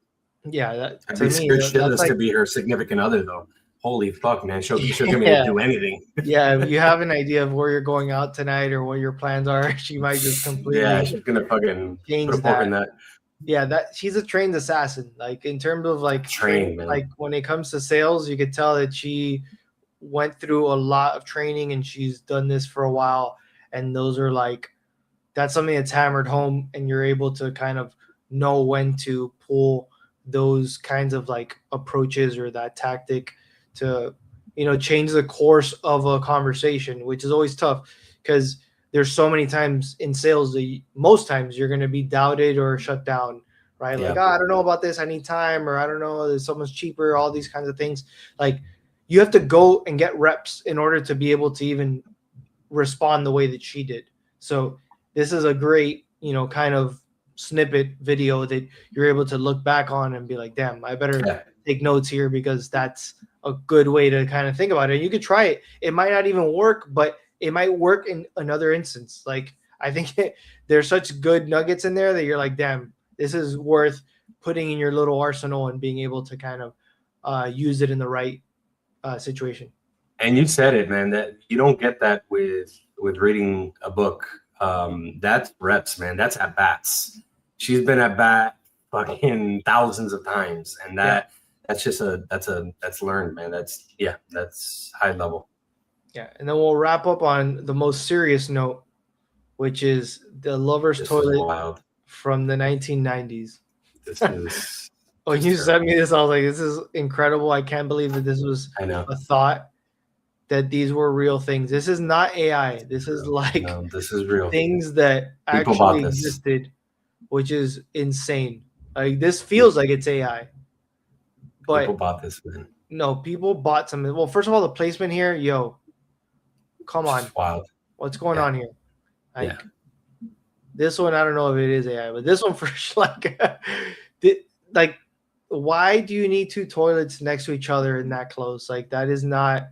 Yeah, that I'd to be me, scared that's shitless like to be her significant other, though. Holy fuck, man. She'll get me to yeah, do anything. yeah. If you have an idea of where you're going out tonight or what your plans are, she might just Yeah, completely she's gonna fucking change put a fork that. in that. Yeah, that she's a trained assassin. Like in terms of like Trained, man. like when it comes to sales, you could tell that she went through a lot of training and she's done this for a while. And those are like that's something that's hammered home, and you're able to kind of know when to pull those kinds of like approaches or that tactic to change the course of a conversation, which is always tough because there's so many times in sales that most times you're going to be doubted or shut down, right? Like, Yeah. I don't know about this, I need time, or I don't know, there's someone's cheaper, all these kinds of things. Like you have to go and get reps in order to be able to even respond the way that she did. So this is a great, kind of snippet video that you're able to look back on and be like, damn, I better take notes here because that's a good way to kind of think about it. You could try it. It might not even work, but it might work in another instance. Like I think there's such good nuggets in there that you're like, damn, this is worth putting in your little arsenal and being able to kind of use it in the right situation. And you said it, man, that you don't get that with reading a book. That's reps, man. That's at bats. She's been at bat fucking thousands of times, and that's learned, man. That's high level. Yeah, and then we'll wrap up on the most serious note, which is the lover's toilet from the 1990s. This is when you sent me this, I was like, this is incredible. I can't believe that this was a thought, that these were real things. This is not AI. This is like this is real things that People actually bought this. existed, which is insane. Like this feels like it's AI. But People bought this, man. no, people bought something. Well, first of all, the placement here, yo, come on. Wild. What's going on here? Like, this one, I don't know if it is AI, but this one for sure, like, why do you need two toilets next to each other and that close? Like, that is not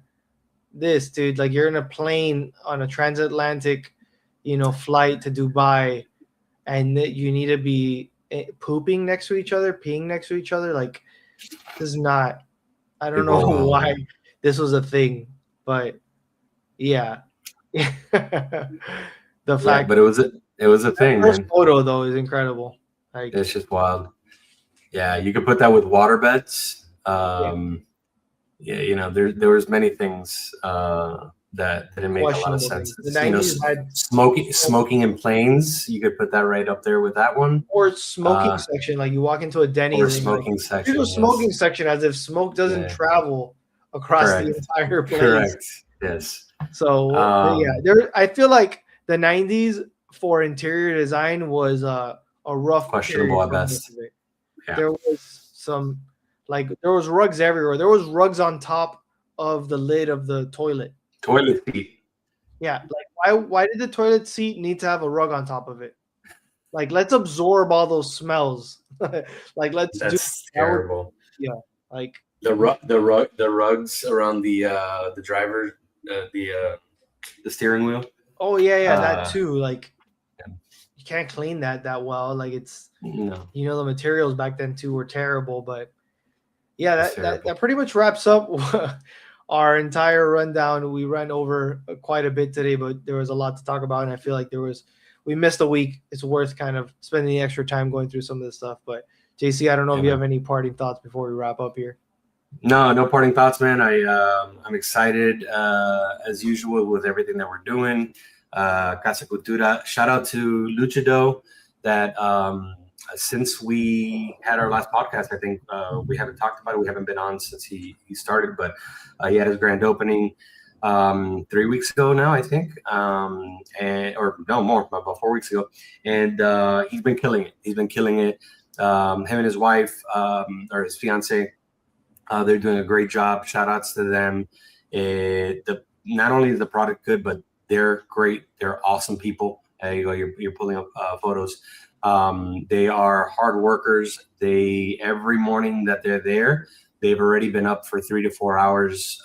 this, dude. Like, you're in a plane on a transatlantic, flight to Dubai, and you need to be pooping next to each other, peeing next to each other. Like, this is not. I don't know why this was a thing, but yeah. The fact, but it was a thing. First Man. photo though is incredible. Like, it's just wild. Yeah, you could put that with water beds. There was many things that didn't make a lot of sense. The 90s had smoking in planes. You could put that right up there with that one. Or smoking section, like you walk into a Denny's. Or smoking section. There's a smoking section, as if smoke doesn't travel across the entire place. Correct. Yes. So I feel like the 90s for interior design was a rough, questionable at best. Yeah. There was some, like, there was rugs everywhere. There was rugs on top of the lid of the toilet. Toilet seat. Yeah, like why did the toilet seat need to have a rug on top of it? Like, let's absorb all those smells. Like, That's terrible. Yeah, like the rugs around the driver, the steering wheel. Oh yeah, that too. Like, you can't clean that well. Like, it's the materials back then too were terrible. But yeah, that pretty much wraps up our entire rundown. We ran over quite a bit today, but there was a lot to talk about, and I feel like we missed a week. It's worth kind of spending the extra time going through some of this stuff. But JC, I don't know if you have any parting thoughts before we wrap up here. No parting thoughts, man. I'm excited as usual with everything that we're doing. Casa Cultura. Shout out to Luchido that since we had our last podcast, I think we haven't talked about it. We haven't been on since he started, but he had his grand opening 3 weeks ago now, I think, or no more, about 4 weeks ago, and he's been killing it. Him and his wife, or his fiance, they're doing a great job. Shout outs to them. Not only is the product good, but they're great. They're awesome people. There you go. You're pulling up photos. They are hard workers. Every morning that they're there, they've already been up for 3 to 4 hours,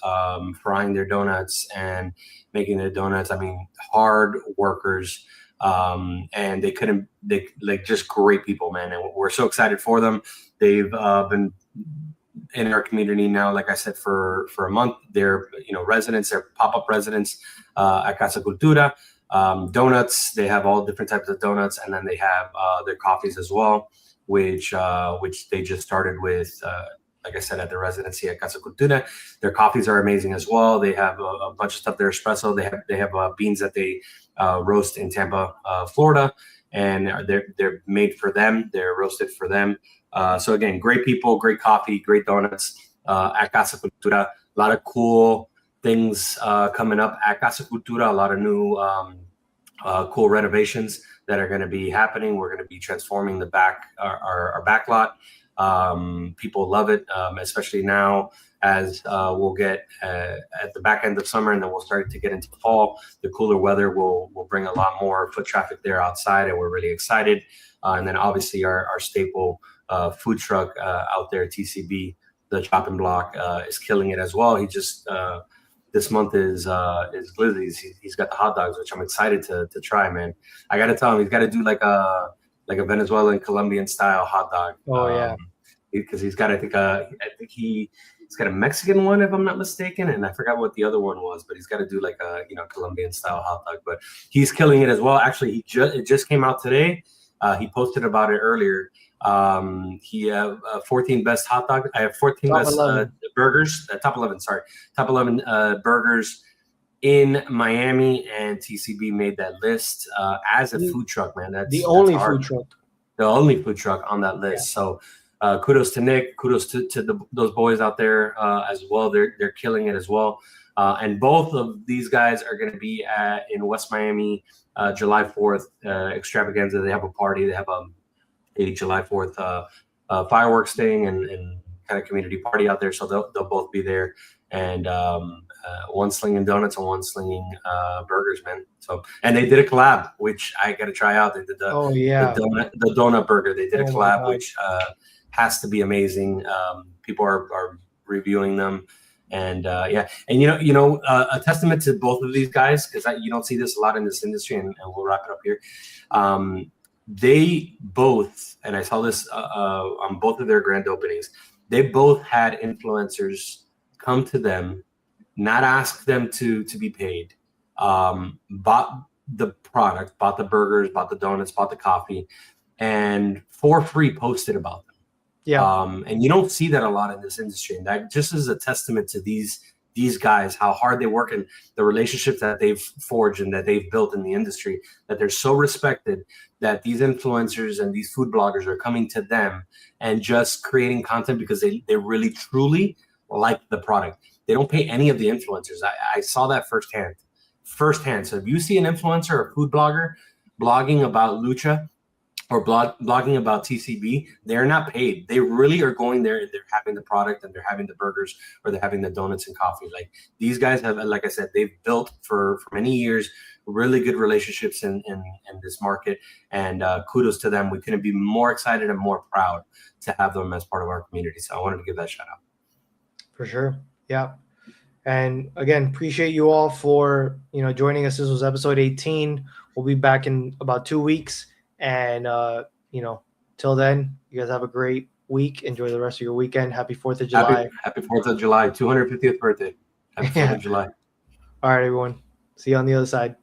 frying their donuts and making their donuts. I mean, hard workers. and they like just great people, man. And we're so excited for them. They've been in our community now, like I said, for a month. They're residents, they're pop-up residents at Casa Cultura. Donuts, they have all different types of donuts, and then they have their coffees as well, which they just started with. Like I said, at the residency at Casa Cultura, their coffees are amazing as well. They have a bunch of stuff. Their espresso, they have beans that they roast in Tampa, Florida, and they're made for them. They're roasted for them. So again, great people, great coffee, great donuts at Casa Cultura. A lot of cool things coming up at Casa Cultura. A lot of new cool renovations that are going to be happening. We're going to be transforming our back lot. People love it, especially now as we'll get at the back end of summer, and then we'll start to get into fall. The cooler weather will bring a lot more foot traffic there outside, and we're really excited. And then obviously our staple food truck out there, TCB, the chopping block, is killing it as well. He just this month is Glizzy's. He's got the hot dogs, which I'm excited to try, man. I got to tell him he's got to do like a Venezuelan Colombian style hot dog. Oh yeah, because he's got I think he's got a Mexican one, if I'm not mistaken, and I forgot what the other one was, but he's got to do like a Colombian style hot dog. But he's killing it as well. Actually, it just came out today. He posted about it earlier. He have 14 best hot dogs. I have 14 top best 11. Burgers. Top 11. Sorry, top 11 burgers in Miami, and TCB made that list as a food truck, man. That's the only that's food truck. The only food truck on that list. Yeah. So kudos to Nick. Kudos to those boys out there as well. They're killing it as well. And both of these guys are going to be in West Miami July 4th extravaganza. They have a party. They have a July 4th fireworks thing and kind of community party out there. So they'll both be there. And one slinging donuts and one slinging burgers, man. So, and they did a collab, which I got to try out. They did the donut burger. They did a collab, which has to be amazing. People are reviewing them, and and a testament to both of these guys, because you don't see this a lot in this industry, and we'll wrap it up here. They both, and I saw this on both of their grand openings, they both had influencers come to them, not ask them to be paid, bought the product, bought the burgers, bought the donuts, bought the coffee, and for free posted about them. Yeah. And you don't see that a lot in this industry. And that just is a testament to these guys, how hard they work, and the relationships that they've forged and that they've built in the industry, that they're so respected that these influencers and these food bloggers are coming to them and just creating content because they really, truly like the product. They don't pay any of the influencers. I saw that firsthand. So if you see an influencer or food blogger blogging about Lucha or blogging about TCB, they're not paid. They really are going there and they're having the product and they're having the burgers or they're having the donuts and coffee. Like these guys have, like I said, they've built for many years really good relationships in this market, and kudos to them. We couldn't be more excited and more proud to have them as part of our community. So I wanted to give that shout out. For sure. Yeah. And again, appreciate you all for, joining us. This was episode 18. We'll be back in about 2 weeks. And, till then, you guys have a great week. Enjoy the rest of your weekend. Happy 4th of July. Happy 4th of July. 250th birthday. Happy 4th of July. All right, everyone. See you on the other side.